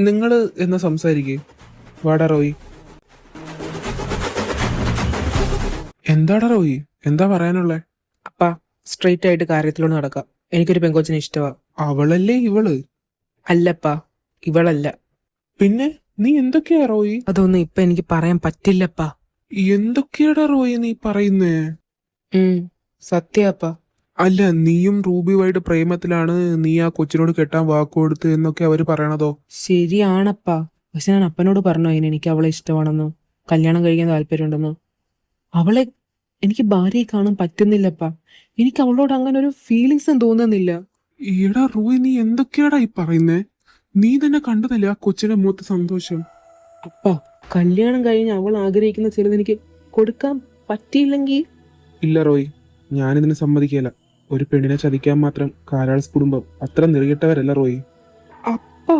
[SPEAKER 2] നിങ്ങൾ എന്നാ സംസാരിക്കേ? വാടാ റോയി.
[SPEAKER 1] എന്താടാ റോയി, എന്താ പറയാനുള്ളേ?
[SPEAKER 2] അപ്പാ, സ്ട്രെയിറ്റ് ആയിട്ട് കാര്യത്തിലോട് നടക്കാം. എനിക്കൊരു പെങ്കൊച്ചിനെ ഇഷ്ടമാ.
[SPEAKER 1] അവളല്ലേ ഇവള്?
[SPEAKER 2] അല്ലപ്പാ, ഇവളല്ല.
[SPEAKER 1] പിന്നെ നീ എന്തൊക്കെയാ റോയി?
[SPEAKER 2] അതൊന്നും ഇപ്പൊ എനിക്ക് പറയാൻ പറ്റില്ലപ്പാ.
[SPEAKER 1] എന്തൊക്കെയാടാ റോയി നീ പറയുന്നേ?
[SPEAKER 2] സത്യപ്പാ.
[SPEAKER 1] അല്ല, നീയും റൂബിയുമായിട്ട് പ്രേമത്തിലാണ്, നീ ആ കൊച്ചിനോട് കെട്ടാൻ വാക്ക് കൊടുത്ത് എന്നൊക്കെ അവര് പറയണതോ?
[SPEAKER 2] ശരിയാണപ്പാ. പക്ഷെ ഞാൻ അപ്പനോട് പറഞ്ഞു അതിന് എനിക്ക് അവളെ ഇഷ്ടമാണെന്ന്, കല്യാണം കഴിക്കാൻ താല്പര്യമുണ്ടെന്ന്. അവളെ എനിക്ക് ഭാര്യയെ കാണാൻ പറ്റുന്നില്ലപ്പാ. എനിക്ക് അവളോട് അങ്ങനെ ഒരു ഫീലിങ്സും തോന്നുന്നില്ല.
[SPEAKER 1] ഈടാ റോയി, നീ എന്തൊക്കെയാടാ ഈ പറയുന്നേ? നീ തന്നെ കണ്ടതല്ലേ ആ കൊച്ചിന്റെ മുഖത്ത് സന്തോഷം?
[SPEAKER 2] അപ്പാ, കല്യാണം കഴിഞ്ഞ് അവൾ ആഗ്രഹിക്കുന്ന ചിലത് എനിക്ക് കൊടുക്കാൻ പറ്റിയില്ലെങ്കിൽ?
[SPEAKER 1] ഇല്ല റോയി, ഞാനിതിന് സമ്മതിക്കില്ല. ഒരു പെണ്ണിനെ ചതിക്കാൻ മാത്രം കാരാൾസ് കുടുംബം അത്ര നെറികെട്ടവരല്ല റോയി.
[SPEAKER 2] അപ്പാ,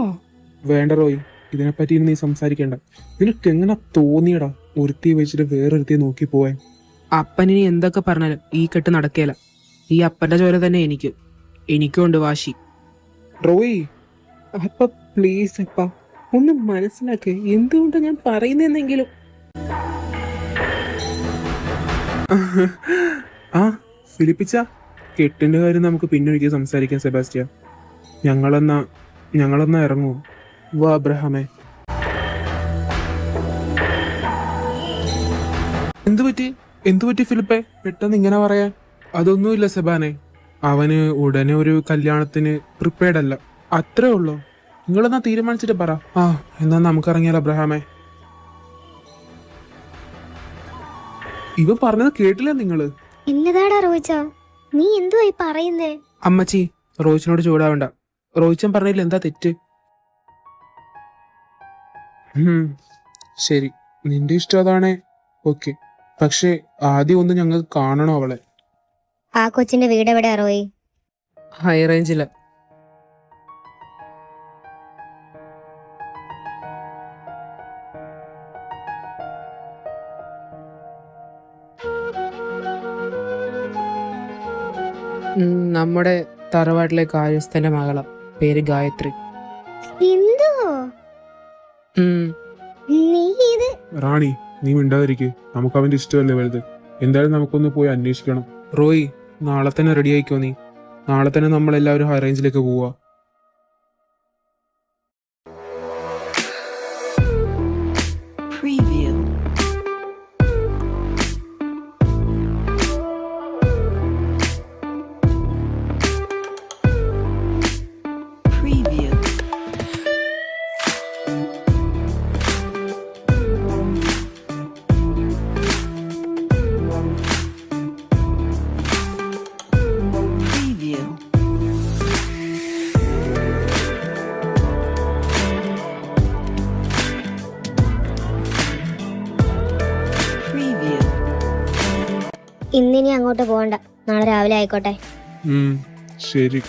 [SPEAKER 1] വേണ്ട റോയി, ഇതിനെപ്പറ്റി ഇനി നീ സംസാരിക്കേണ്ട. നിനക്ക് എങ്ങനെ തോന്നിയടാ ഒരുത്തിയെ വെച്ചിട്ട് വേറൊരുത്തിയെ നോക്കി പോവാൻ?
[SPEAKER 2] അപ്പനിനി എന്തൊക്കെ പറഞ്ഞാലും ഈ കെട്ട് നടക്കേല. ഈ അപ്പന്റെ ചോര തന്നെ എനിക്കും ഉണ്ട് വാശി.
[SPEAKER 1] റോയി,
[SPEAKER 2] അപ്പ പ്ലീസ് അപ്പ ഒന്ന് മനസ്സിലാക്ക് എന്തുകൊണ്ടാ ഞാൻ പറയുന്നെങ്കിലും.
[SPEAKER 1] ആ ഫിലിപ്പിച്ച, കെട്ടിന്റെ കാര്യം നമുക്ക് പിന്നെ ഒരിക്കൽ സംസാരിക്കാം സെബാസ്റ്റ്യ. ഞങ്ങളെന്നാ ഇറങ്ങൂ. വാ അബ്രഹാമേ. എന്തു പറ്റി ഫിലിപ്പേ, പെട്ടെന്ന് ഇങ്ങനെ പറയാൻ? അതൊന്നുമില്ല സെബാനെ, അവന് ഉടനെ ഒരു കല്യാണത്തിന് പ്രിപ്പയർഡ് അല്ല, അത്രേ ഉള്ളൂ. നിങ്ങളെന്നാ തീരുമാനിച്ചിട്ട് പറ. എന്നാ നമുക്കിറങ്ങിയാലോ അബ്രഹാമേ? ഇവ പറഞ്ഞത് കേട്ടില്ല നിങ്ങള്?
[SPEAKER 6] എന്നതാടാ റോയിച്ച, നീ എന്തുവായി പറയുന്നേ?
[SPEAKER 2] അമ്മച്ചി, റോയിച്ചിനോട് ചൂടാവണ്ട. റോയിച്ചൻ പറഞ്ഞതിൽ എന്താ തെറ്റ്?
[SPEAKER 1] ശരി, നിന്റെ ഇഷ്ടം അതാണേ, ഓക്കെ. പക്ഷെ ആദ്യം ഒന്ന് ഞങ്ങൾക്ക് കാണണോ അവളെ?
[SPEAKER 6] ആ കൊച്ചിന്റെ വീട് എവിടെയാ റോയി?
[SPEAKER 2] ഹൈ റേഞ്ചില. നമ്മുടെ തറവാട്ടിലെ കാര്യസ്ഥന്റെ മകള, പേര് ഗായത്രി.
[SPEAKER 6] എന്തോ നീ ഇത്?
[SPEAKER 1] റാണി, നീ മിണ്ടാതിരിക്കെ. നമുക്ക് അവന്റെ ഇഷ്ടമല്ലേ വലുത്. എന്തായാലും നമുക്കൊന്ന് പോയി അന്വേഷിക്കണം. റോയി, നാളെ തന്നെ റെഡി ആയിക്കോ നീ. നാളെ തന്നെ നമ്മളെല്ലാവരും ഹൈ റേഞ്ചിലേക്ക് പോവാ.
[SPEAKER 8] Preview. Preview. Preview. Preview.
[SPEAKER 6] ഇന്നിനി അങ്ങോട്ട് പോകണ്ട, നാളെ രാവിലെ ആയിക്കോട്ടെ.
[SPEAKER 1] ശരി.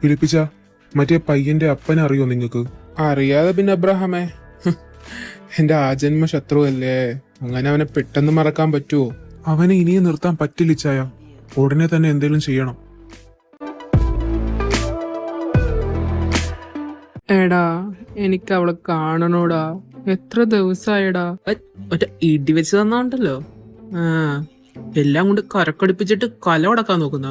[SPEAKER 1] പിടിപ്പിച്ച മറ്റേ പയ്യന്റെ അപ്പനെ അറിയോ നിങ്ങക്ക്? അറിയാതെ പിന്നെ അബ്രഹാമേ, എന്റെ ആജന്മ ശത്രുവല്ലേ, അങ്ങനെ അവനെ പെട്ടെന്ന് മറക്കാൻ പറ്റുമോ? അവനെ ഇനിയും നിർത്താൻ പറ്റില്ല ചായ. ഉടനെ തന്നെ എന്തെങ്കിലും ചെയ്യണം.
[SPEAKER 2] എടാ, എനിക്ക് അവളെ കാണണോടാ. എത്ര ദിവസമായടാ. ഒറ്റ ഇടി വെച്ച് തന്നോണ്ടല്ലോ. എല്ലാം കൊണ്ട് കരക്കടിപ്പിച്ചിട്ട് കല ഉടക്കാൻ നോക്കുന്ന.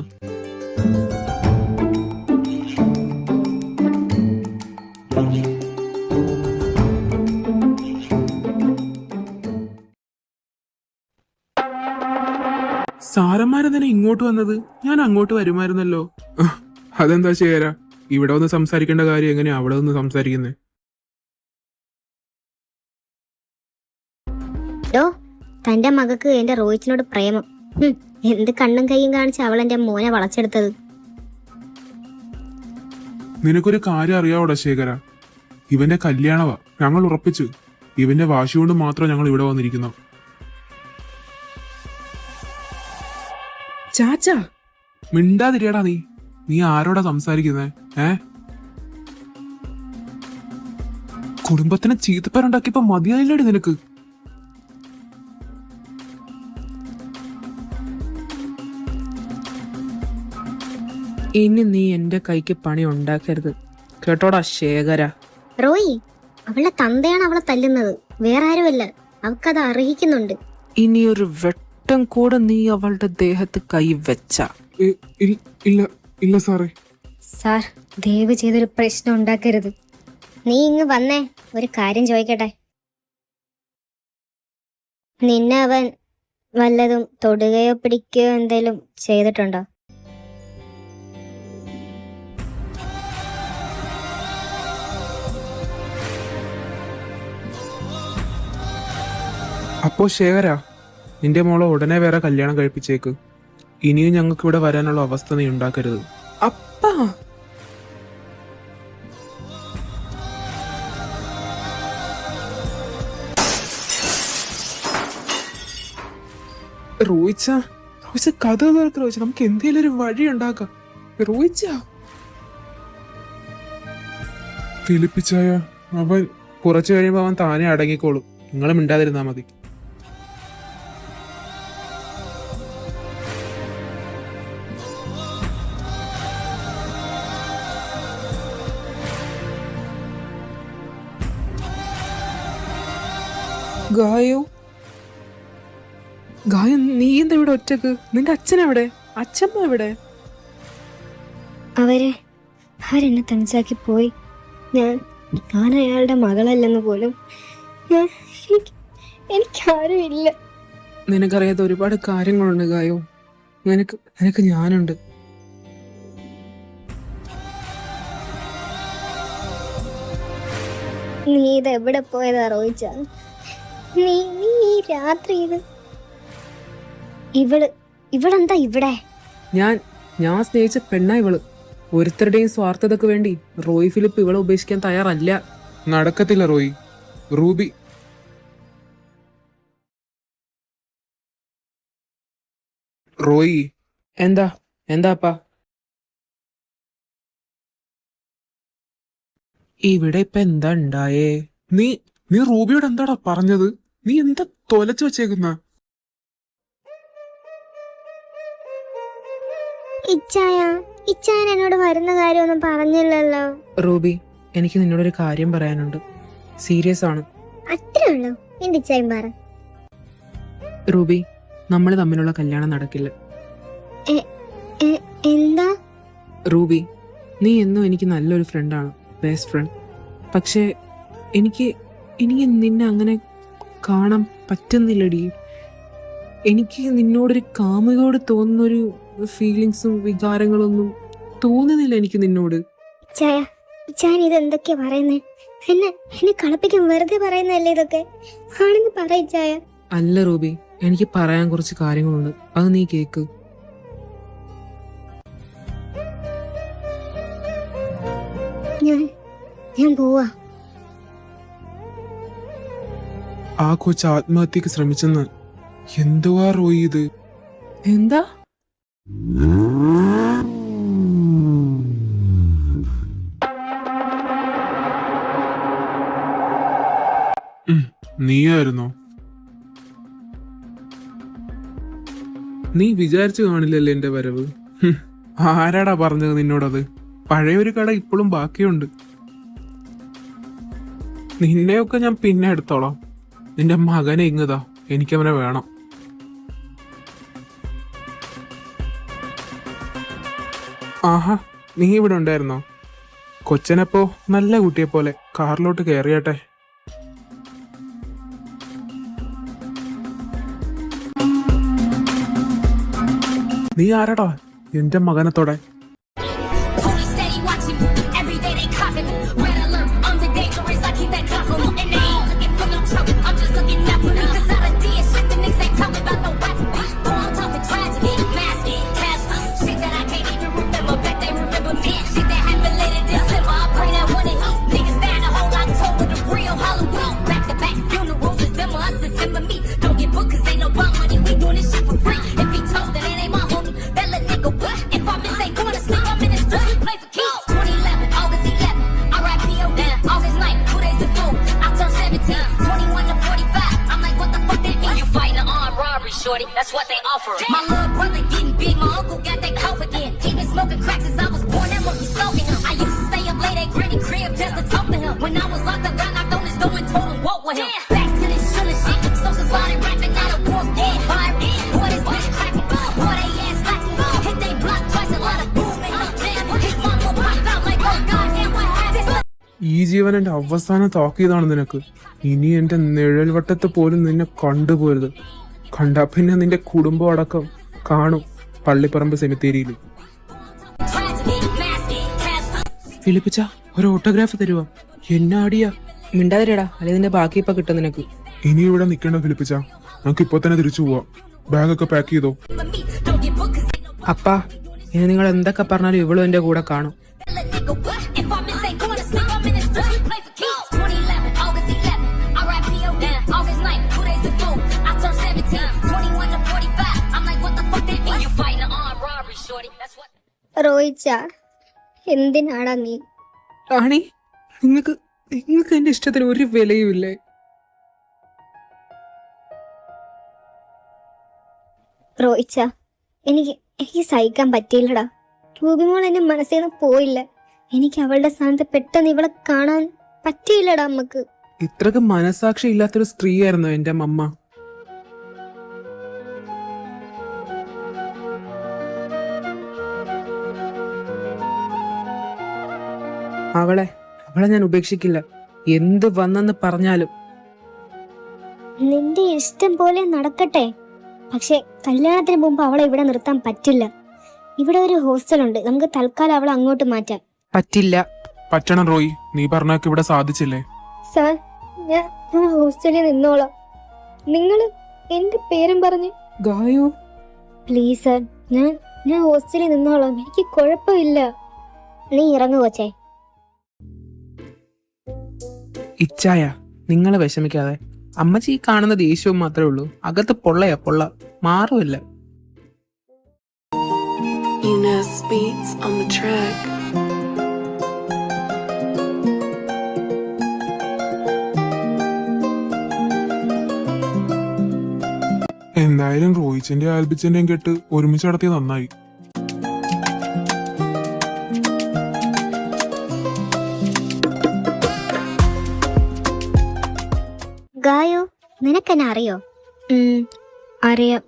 [SPEAKER 1] സാരന്മാരെന്തിനാ ഇങ്ങോട്ട് വന്നത്? ഞാൻ അങ്ങോട്ട് വരുമായിരുന്നല്ലോ. അതെന്താ ചെയ്യാരാ, ഇവിടെ ഒന്ന് സംസാരിക്കേണ്ട കാര്യം എങ്ങനെയാ അവിടെ ഒന്ന് സംസാരിക്കുന്നേ?
[SPEAKER 6] തന്റെ മകക്ക് എന്റെ റോയിച്ചിനോട് പ്രേമം. എന്ത് കണ്ണും കൈയും കാണിച്ച് അവൾ എന്റെ മോനെ വളച്ചെടുത്തത്.
[SPEAKER 1] നിനക്കൊരു കാര്യം അറിയാവോടാ ശേഖര, ഇവന്റെ കല്യാണവാ ഞങ്ങൾ ഉറപ്പിച്ചു. ഇവന്റെ വാശി കൊണ്ട് മാത്രം ഞങ്ങൾ ഇവിടെ വന്നിരിക്കുന്നു.
[SPEAKER 2] ചാച്ചാ,
[SPEAKER 1] മിണ്ടാതിരിയടാ നീ. നീ ആരോടാ സംസാരിക്കുന്നേ? കുടുംബത്തിന് ചീത്തപ്പേരുണ്ടാക്കിയപ്പോ മതിയായില്ലേടി നിനക്ക്?
[SPEAKER 2] ഇനി നീ എന്റെ കൈക്ക് പണി ഉണ്ടാക്കരുത്. കേട്ടോടാ ശേഖര.
[SPEAKER 6] റോയി, അവളുടെ തന്തയാണ് അവളെ തല്ലുന്നത്, വേറെ ആരുമല്ല. അവൾക്കത് അർഹിക്കുന്നുണ്ട്.
[SPEAKER 2] ഇനിയൊരു വെട്ടം കൂടെ നീ അവളുടെ ദേഹത്ത് കൈവച്ച
[SPEAKER 1] ഇല്ല ഇല്ല സാറേ.
[SPEAKER 3] സാർ ദയവ് ചെയ്തൊരു പ്രശ്നം ഉണ്ടാക്കരുത്.
[SPEAKER 6] നീ ഇങ്ങ് വന്നേ, ഒരു കാര്യം ചോദിക്കട്ടെ. നിന്നെ അവൻ വല്ലതും തൊടുകയോ പിടിക്കുകയോ എന്തേലും ചെയ്തിട്ടുണ്ടോ?
[SPEAKER 1] അപ്പോ ശേഖര, നിന്റെ മോളെ ഉടനെ വേറെ കല്യാണം കഴിപ്പിച്ചേക്ക്. ഇനിയും ഞങ്ങൾക്ക് ഇവിടെ വരാനുള്ള അവസ്ഥ നീ ഉണ്ടാക്കരുത്.
[SPEAKER 2] അപ്പാ
[SPEAKER 1] റോയിച്ച കഥ തീർത്ത് റോയിച്ച, നമുക്ക് എന്തെങ്കിലും ഒരു വഴി ഉണ്ടാക്കാം. റോയിച്ച ഫിലിപ്പിച്ചായ, അവൻ കുറച്ചു കഴിയുമ്പോ അവൻ താനെ അടങ്ങിക്കോളും. നിങ്ങൾ മിണ്ടാതിരുന്നാ മതി.
[SPEAKER 2] ഗായോ, നീ എന്താ ഇവിടെ ഒറ്റക്ക്? നിന്റെ അച്ഛനെവിടെ? അച്ഛമ്മ എവിടെ?
[SPEAKER 3] അവരെന്നെ തനിച്ചാക്കി പോയി. ഞാൻ അയാളുടെ മകളല്ലെന്ന് പോലും എനിക്കാരും ഇല്ല.
[SPEAKER 2] നിനക്കറിയാത്ത ഒരുപാട് കാര്യങ്ങളുണ്ട് ഗായോ. നിനക്ക് ഞാനുണ്ട്.
[SPEAKER 6] നീ ഇത് എവിടെ പോയതാ റോയിച്ച? നീ ഈ രാത്രി ഇവളെന്താ ഇവിടെ?
[SPEAKER 2] ഞാൻ സ്നേഹിച്ച പെണ്ണാ ഇവള്. ഒരുത്തരുടെയും സ്വാർത്ഥതക്ക് വേണ്ടി റോയ് ഫിലിപ്പ് ഇവളെ ഉപേക്ഷിക്കാൻ തയ്യാറല്ല.
[SPEAKER 1] നടക്കത്തില്ല റോയി. റൂബി, റോയി,
[SPEAKER 2] എന്താപ്പാ? ഇവിടെ ഇപ്പൊ എന്താ ഉണ്ടായേ?
[SPEAKER 1] നീ റൂബിയോട് എന്താടാ പറഞ്ഞത്? നീ എന്താ തൊലച്ചു വെച്ചേക്കുന്ന?
[SPEAKER 6] ഇച്ചായൻ എന്നോട് വരുന്ന കാര്യമൊന്നും പറഞ്ഞില്ലല്ലോ.
[SPEAKER 2] റൂബി, എനിക്ക് നിന്നോടൊരു കാര്യം പറയാനുണ്ട്. സീരിയസ് ആണ്.
[SPEAKER 6] അത്രേ ഉള്ളൂ? എന്റെ ഇച്ചായൻ പറ.
[SPEAKER 2] റൂബി, നമ്മൾ തമ്മിലുള്ള കല്യാണം നടക്കില്ല.
[SPEAKER 6] എന്താ?
[SPEAKER 2] റൂബി, നീ എന്നും എനിക്ക് നല്ലൊരു ഫ്രണ്ടാണ്, ബെസ്റ്റ് ഫ്രണ്ട്. പക്ഷേ എനിക്ക് നിന്നെ അങ്ങനെ കാണാൻ പറ്റുന്നില്ലടി. എനിക്ക് നിന്നോടൊരു കാമുകയോട് തോന്നുന്നൊരു ഫീലിങ്സും വികാരങ്ങളൊന്നും തോന്നുന്നില്ല എനിക്ക് നിന്നോട്.
[SPEAKER 6] ഇച്ചായൻ ഇതെന്തൊക്കെയാ പറയുന്നേ? എന്നെ കളപ്പിക്കാൻ വെറുതെ പറയുന്നല്ലേ ഇതൊക്കെ? ആണെന്ന് പറയിച്ചായ.
[SPEAKER 2] അല്ല റൂബി, എനിക്ക് പറയാൻ കുറച്ച് കാര്യങ്ങളുണ്ട്, അത് നീ കേക്ക്.
[SPEAKER 6] ഞാൻ പോവാ.
[SPEAKER 1] ആ കൊച്ചു ആത്മഹത്യക്ക് ശ്രമിച്ചെന്ന്. എന്തുവാ റോയി ഇത്?
[SPEAKER 2] എന്താ?
[SPEAKER 1] നീയായിരുന്നോ? നീ വിചാരിച്ചു കാണില്ലല്ലേ എന്റെ വരവ്? ആരാടാ പറഞ്ഞത് നിന്നോടത്? പഴയൊരു കട ഇപ്പോഴും ബാക്കിയുണ്ട്. നിന്നെയൊക്കെ ഞാൻ പിന്നെ എടുത്തോളാം. നിന്റെ മകനെ ഇങ്ങതാ, എനിക്കവനെ വേണം. ആഹാ, നീ ഇവിടെ ഉണ്ടായിരുന്നോ? കൊച്ചനപ്പോ നല്ല കുട്ടിയെ പോലെ കാറിലോട്ട് കയറിയാട്ടെ. നീ ആരടാ എന്റെ മകനത്തോടെ?
[SPEAKER 7] Police steady watching me. Every day they copying me. Red alert, I'm the dangerous. I keep that clock on me. And they ain't looking for no trouble. I'm just looking out for me. Cause I done did shit the niggas ain't talking about no rapping. Boy, I'm talking tragedy. Mask it, cash up. Shit that I can't even remember. Bet they remember me. Shit that happened later December. I pray that one of you niggas die in a whole October. The real Halloween. Back to back funerals. December, us December me. Don't get booked cause ain't no bond money. We doing this shit for free. If he told that it ain't my homie. That little nigga what? If I miss ain't going to sleep, I'm in the street. We play for keeps. 2011, August 11. R.I.P.O.D. August 9th, 2 days before. I turned 17. 21 to 45. I'm like, what the fuck that mean? You fighting an armed robbery, shorty. That's what they offer. My little brother getting big. My uncle got that cough again. He been smoking crack since I was born. That monkey stalking him. I used to stay up late at Granny him. Back to this shooting shit. So started rapping, now the war get viral. Boy, this bitch cracking. Boy, they ass lacking. Hit they block twice and let a boom in the jam. His mama popped out like, oh goddamn, what happened?
[SPEAKER 1] ഈ ജീവൻ എൻ്റെ അവസാന താക്കീതാണ് നിനക്ക്. ഇനി എൻ്റെ നിഴൽ വട്ടത്ത് പോലും നിന്നെ കണ്ടുപോരുത്. കണ്ടാ പിന്നെ നിന്റെ കുടുംബം അടക്കം കാണും പള്ളിപ്പറമ്പ് സെമിത്തേരിയിൽ. ഫിലിപ്പിച്ച ഒരു ഓട്ടോഗ്രാഫ് തരുവാ. എന്നാടിയാ?
[SPEAKER 2] മിണ്ടാതിരടാ, അല്ലെ നിന്റെ ബാക്കി ഇപ്പൊ കിട്ടും നിനക്ക്.
[SPEAKER 4] ഇനി ഇവിടെ നിൽക്കേണ്ട ഫിലിപ്പിച്ച, നമുക്ക് ഇപ്പൊ തന്നെ തിരിച്ചു പോവാം. ബാഗൊക്കെ പാക്ക് ചെയ്തോ.
[SPEAKER 2] അപ്പാ, ഇനി നിങ്ങൾ എന്തൊക്കെ പറഞ്ഞാലും ഇവളും എന്റെ കൂടെ കാണും.
[SPEAKER 3] റോയിച്ച, എന്തിനാടാ നീ?
[SPEAKER 2] റാണി, നിങ്ങൾക്ക് എന്റെ ഇഷ്ടത്തിന് ഒരു വിലയുമില്ലേ?
[SPEAKER 3] റോയിച്ച, എനിക്ക് സഹിക്കാൻ പറ്റിയില്ലടാ. രൂപിമോൾ എന്റെ മനസ്സിൽ നിന്ന് പോയില്ല. എനിക്ക് അവളുടെ സ്ഥാനത്ത് പെട്ടെന്ന് ഇവളെ കാണാൻ പറ്റിയില്ലടാ അമ്മക്ക്.
[SPEAKER 2] ഇത്രക്ക് മനസാക്ഷി ഇല്ലാത്തൊരു സ്ത്രീയായിരുന്നു എന്റെ അമ്മ. അവളെ ഞാൻ ഉപേക്ഷിക്കില്ല, എന്ത് വന്നെന്ന് പറഞ്ഞാലും.
[SPEAKER 3] നിന്റെ ഇഷ്ടം പോലെ നടക്കട്ടെ. പക്ഷെ കല്യാണത്തിന് മുമ്പ് അവളെ ഇവിടെ നിർത്താൻ പറ്റില്ല. ഇവിടെ ഒരു ഹോസ്റ്റലുണ്ട്, നമുക്ക് തൽക്കാലം അവളെ അങ്ങോട്ട് മാറ്റാം.
[SPEAKER 2] പറ്റില്ല.
[SPEAKER 1] പറ്റണം റോയി, നീ പറഞ്ഞാക്ക് ഇവിടെ സാധിച്ചില്ലേ?
[SPEAKER 3] സാർ, ഞാൻ ഹോസ്റ്റലിൽ നിന്നോളാം. നിങ്ങൾ എന്റെ പേരും പറഞ്ഞ്.
[SPEAKER 2] ഗായു,
[SPEAKER 3] പ്ലീസ് സാർ, ഞാൻ ഹോസ്റ്റലിൽ നിന്നോളാം. എനിക്ക് കുഴപ്പമില്ല. നീ ഇറങ്ങു കൊച്ചേ.
[SPEAKER 2] ഇച്ചായ, നിങ്ങളെ വിഷമിക്കാതെ. അമ്മച്ചി ഈ കാണുന്ന ദേഷ്യവും മാത്രമേ ഉള്ളൂ, അകത്ത് പൊള്ള മാറുമില്ല.
[SPEAKER 8] Ines Beats on the track.
[SPEAKER 4] എന്തായാലും റോയിച്ചിന്റെ ആൽബിച്ചിന്റെയും കെട്ട് ഒരുമിച്ച് നടത്തിയ നന്നായി.
[SPEAKER 6] ഗായു, നിനക്കെന്നെ അറിയോ?
[SPEAKER 3] അറിയാം.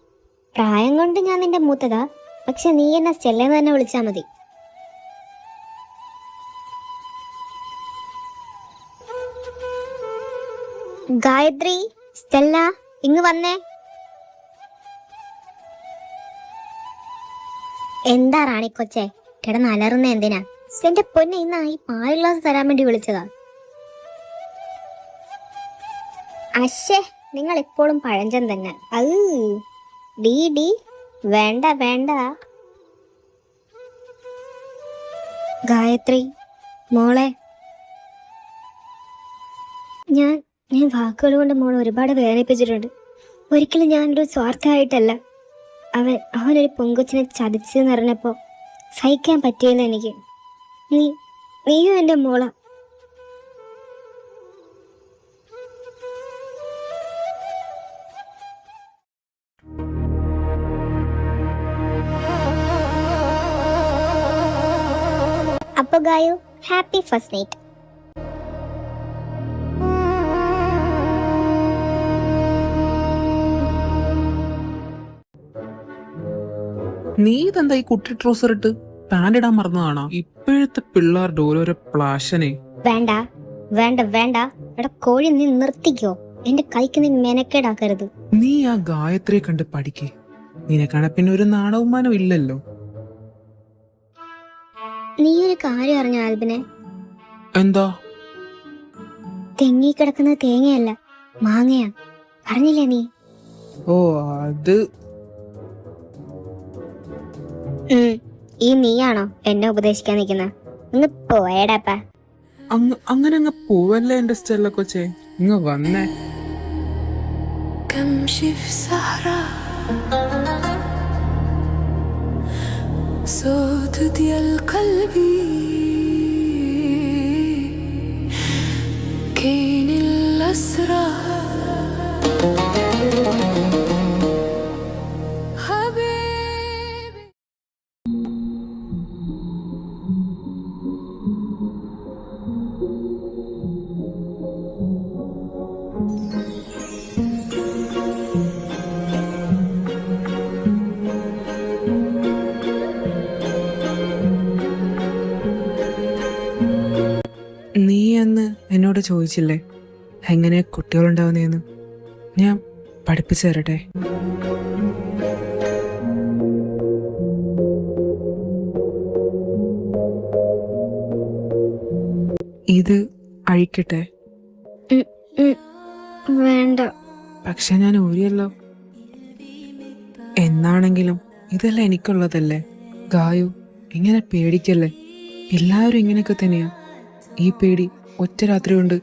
[SPEAKER 6] പ്രായം കൊണ്ട് ഞാൻ നിന്റെ മൂത്തതാ, പക്ഷെ നീ എന്നെ സ്റ്റെല്ലെന്ന് തന്നെ വിളിച്ചാ മതി. ഗായത്രി, സ്റ്റെല്ല, ഇങ്ങ് വന്നേ. എന്താ റാണിക്കൊച്ചേ കിടന്ന് അലറുന്ന എന്തിനാ? എന്റെ പൊന്നെ, ഇന്ന് ഈ പാൽ ഗ്ലാസ് തരാൻ വേണ്ടി വിളിച്ചതാ. അശ്ശേ, നിങ്ങൾ എപ്പോഴും പഴഞ്ചൻ തന്നെ. ഡി വേണ്ട.
[SPEAKER 3] ഗായത്രി മോളെ, ഞാൻ വാക്കുകൾ കൊണ്ട് മോളെ ഒരുപാട് വേദനിപ്പിച്ചിട്ടുണ്ട്. ഒരിക്കലും ഞാനൊരു സ്വാർത്ഥമായിട്ടല്ല. അവനൊരു പൊങ്കൊച്ചിനെ ചതിച്ചെന്ന് അറിഞ്ഞപ്പോ സഹിക്കാൻ പറ്റിയില്ല എനിക്ക്. നീയും എൻ്റെ മോളാ.
[SPEAKER 6] അപ്പൊ ഗായു, ഹാപ്പി ഫസ്റ്റ് നൈറ്റ്.
[SPEAKER 2] നീ ഇതെന്താ ഈ കുട്ടി ട്രൗസർ ഇട്ട് പാന്റ് ഇടാൻ മറന്നതാണോ? ഇപ്പോഴത്തെ പിള്ളേരുടെ ഓരോരോ പ്ലാഷനെ.
[SPEAKER 6] വേണ്ട. എടാ കോഴി, നീ നിർത്തിക്കോ. എന്റെ കൈക്ക് നീ മെനക്കേടാക്കരുത്.
[SPEAKER 2] നീ ആ ഗായത്രിയെ കണ്ട് പഠിക്കേ. നിനക്കാണെ പിന്നെ ഒരു നാണവുമാനം ഇല്ലല്ലോ.
[SPEAKER 6] നീ ഒരു കാര്യം അറിഞ്ഞോ ആൽബിനെ?
[SPEAKER 2] എന്താ?
[SPEAKER 6] തെങ്ങി കിടക്കുന്നത് തേങ്ങയല്ല, മാങ്ങയാ. അറിഞ്ഞില്ലേ നീ?
[SPEAKER 2] ഓ, അത്
[SPEAKER 6] ഈ നീയാണോ എന്നെ ഉപദേശിക്കാൻ നിൽക്കുന്നത്? ഒന്ന് പോയടാപ്പ.
[SPEAKER 2] അങ്ങനെ പോവല്ലേ എന്റെ സ്റ്റെല്ല കൊച്ചേ, ഇങ്ങ് വന്നേ.
[SPEAKER 7] كمشي في صحراء صوت ديال قلبي كاين الأسرار حبيبي.
[SPEAKER 2] എന്നോട് ചോദിച്ചില്ലേ എങ്ങനെ കുട്ടികളുണ്ടാവുന്നതെന്ന്? ഞാൻ പഠിപ്പിച്ചു തരട്ടെ. ഇത് അഴിക്കട്ടെ?
[SPEAKER 3] വേണ്ട.
[SPEAKER 2] പക്ഷെ ഞാൻ ഊരിയല്ലോ. എന്നാണെങ്കിലും ഇതെല്ലാം എനിക്കുള്ളതല്ലേ. ഗായു, ഇങ്ങനെ പേടിക്കല്ലേ. എല്ലാവരും ഇങ്ങനെയൊക്കെ തന്നെയാ. ഈ പേടി ഒറ്റ രാത്രി കൊണ്ട്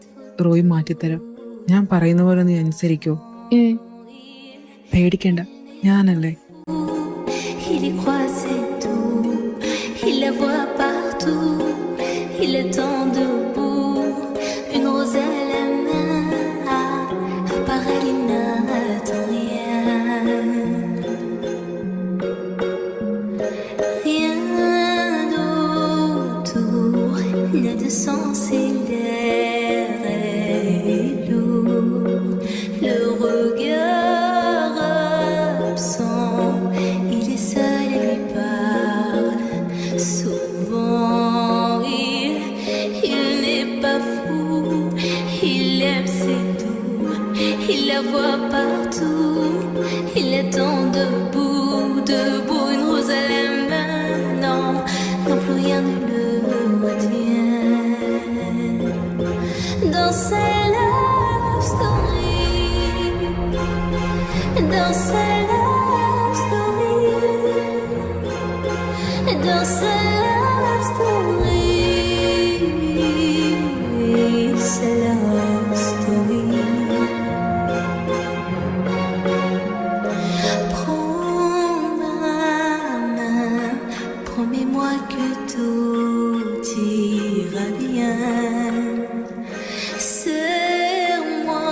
[SPEAKER 2] റോയ് മാറ്റിത്തരാം. ഞാൻ പറയുന്ന പോലെ നീ അനുസരിക്കോ? പേടിക്കണ്ട, ഞാനല്ലേ.
[SPEAKER 7] Il y croit c'est tout, il la voit partout, il attend debout, une rose à la main, à part elle il n'attend rien, rien d'autour n'a de sens et l'air est lourd, le regard absent, il est seul et lui parle souvent. Il n'est pas fou, il aime c'est tout, il la voit partout, il attend debout, debout, une rose à la main, non, non plus rien ne le retient. Dans sa love story, dans sa love story, dans sa love story, sa love story. Prends ma main, promets-moi que tout ira bien. Serre-moi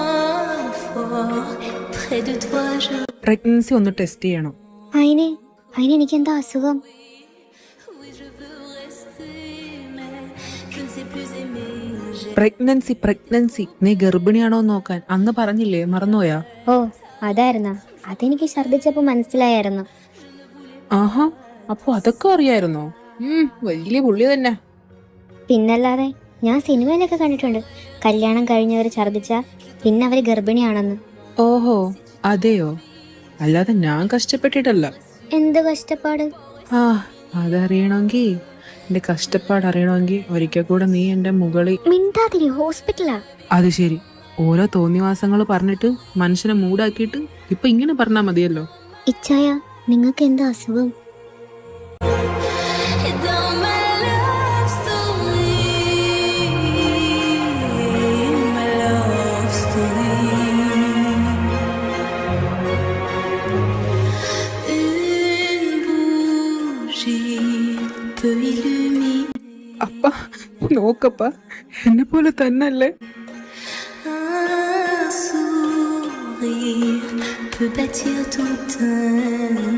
[SPEAKER 7] fort, près de toi je.
[SPEAKER 2] Pregnancy ഒന്ന് test ചെയ്യണം.
[SPEAKER 6] അതിന് എനിക്കെന്താ അസുഖം?
[SPEAKER 7] Oui, je veux rester, mais je ne sais plus aimer.
[SPEAKER 2] Pregnancy നീ ഗർഭിണിയാണോ എന്ന് നോക്കാൻ അന്ന് പറഞ്ഞില്ലേ, മറന്നുപോയാ?
[SPEAKER 6] ഓ, അതായിരുന്നാ? അതെനിക്ക് ഛർദ്ദിച്ചപ്പോൾ മനസ്സിലായിരുന്നു.
[SPEAKER 2] ആഹാ, അപ്പൊ അതൊക്കെ അറിയായിരുന്നോ? വലിയ പുള്ളി തന്നെ.
[SPEAKER 6] പിന്നല്ലാതെ ഞാൻ സിനിമയിലൊക്കെ കണ്ടിട്ടുണ്ട്, കല്യാണം കഴിഞ്ഞവർ ഛർദ്ദിച്ച പിന്നെ അവര് ഗർഭിണിയാണെന്ന്.
[SPEAKER 2] ഓഹോ, അതെയോ? അല്ലാതെ ഞാൻ കഷ്ടപ്പെട്ടിട്ടല്ല.
[SPEAKER 6] എന്ത് കഷ്ടപ്പാട്?
[SPEAKER 2] ആ, അതറിയണമെങ്കിൽ, എന്റെ കഷ്ടപ്പാട് അറിയണമെങ്കിൽ ഒരിക്കൽ കൂടെ നീ എന്റെ മുകളിൽ.
[SPEAKER 6] മിണ്ടാതിരി, ഹോസ്പിറ്റലാ.
[SPEAKER 2] അത് ശരി, ഓരോ തോന്നിവാസങ്ങൾ പറഞ്ഞിട്ട് മനുഷ്യനെ മൂടാക്കിയിട്ട് ഇപ്പൊ ഇങ്ങനെ പറഞ്ഞാ മതിയല്ലോ.
[SPEAKER 6] ഇച്ചായ, നിങ്ങൾക്ക് എന്താ അസുഖം?
[SPEAKER 7] Dans ma love story, ma love story, une bougie peut illuminer
[SPEAKER 2] അപ്പ നോക്കപ്പ, എന്നെ പോലെ തന്നല്ലേ.
[SPEAKER 7] un sourire, peut bâtir tout un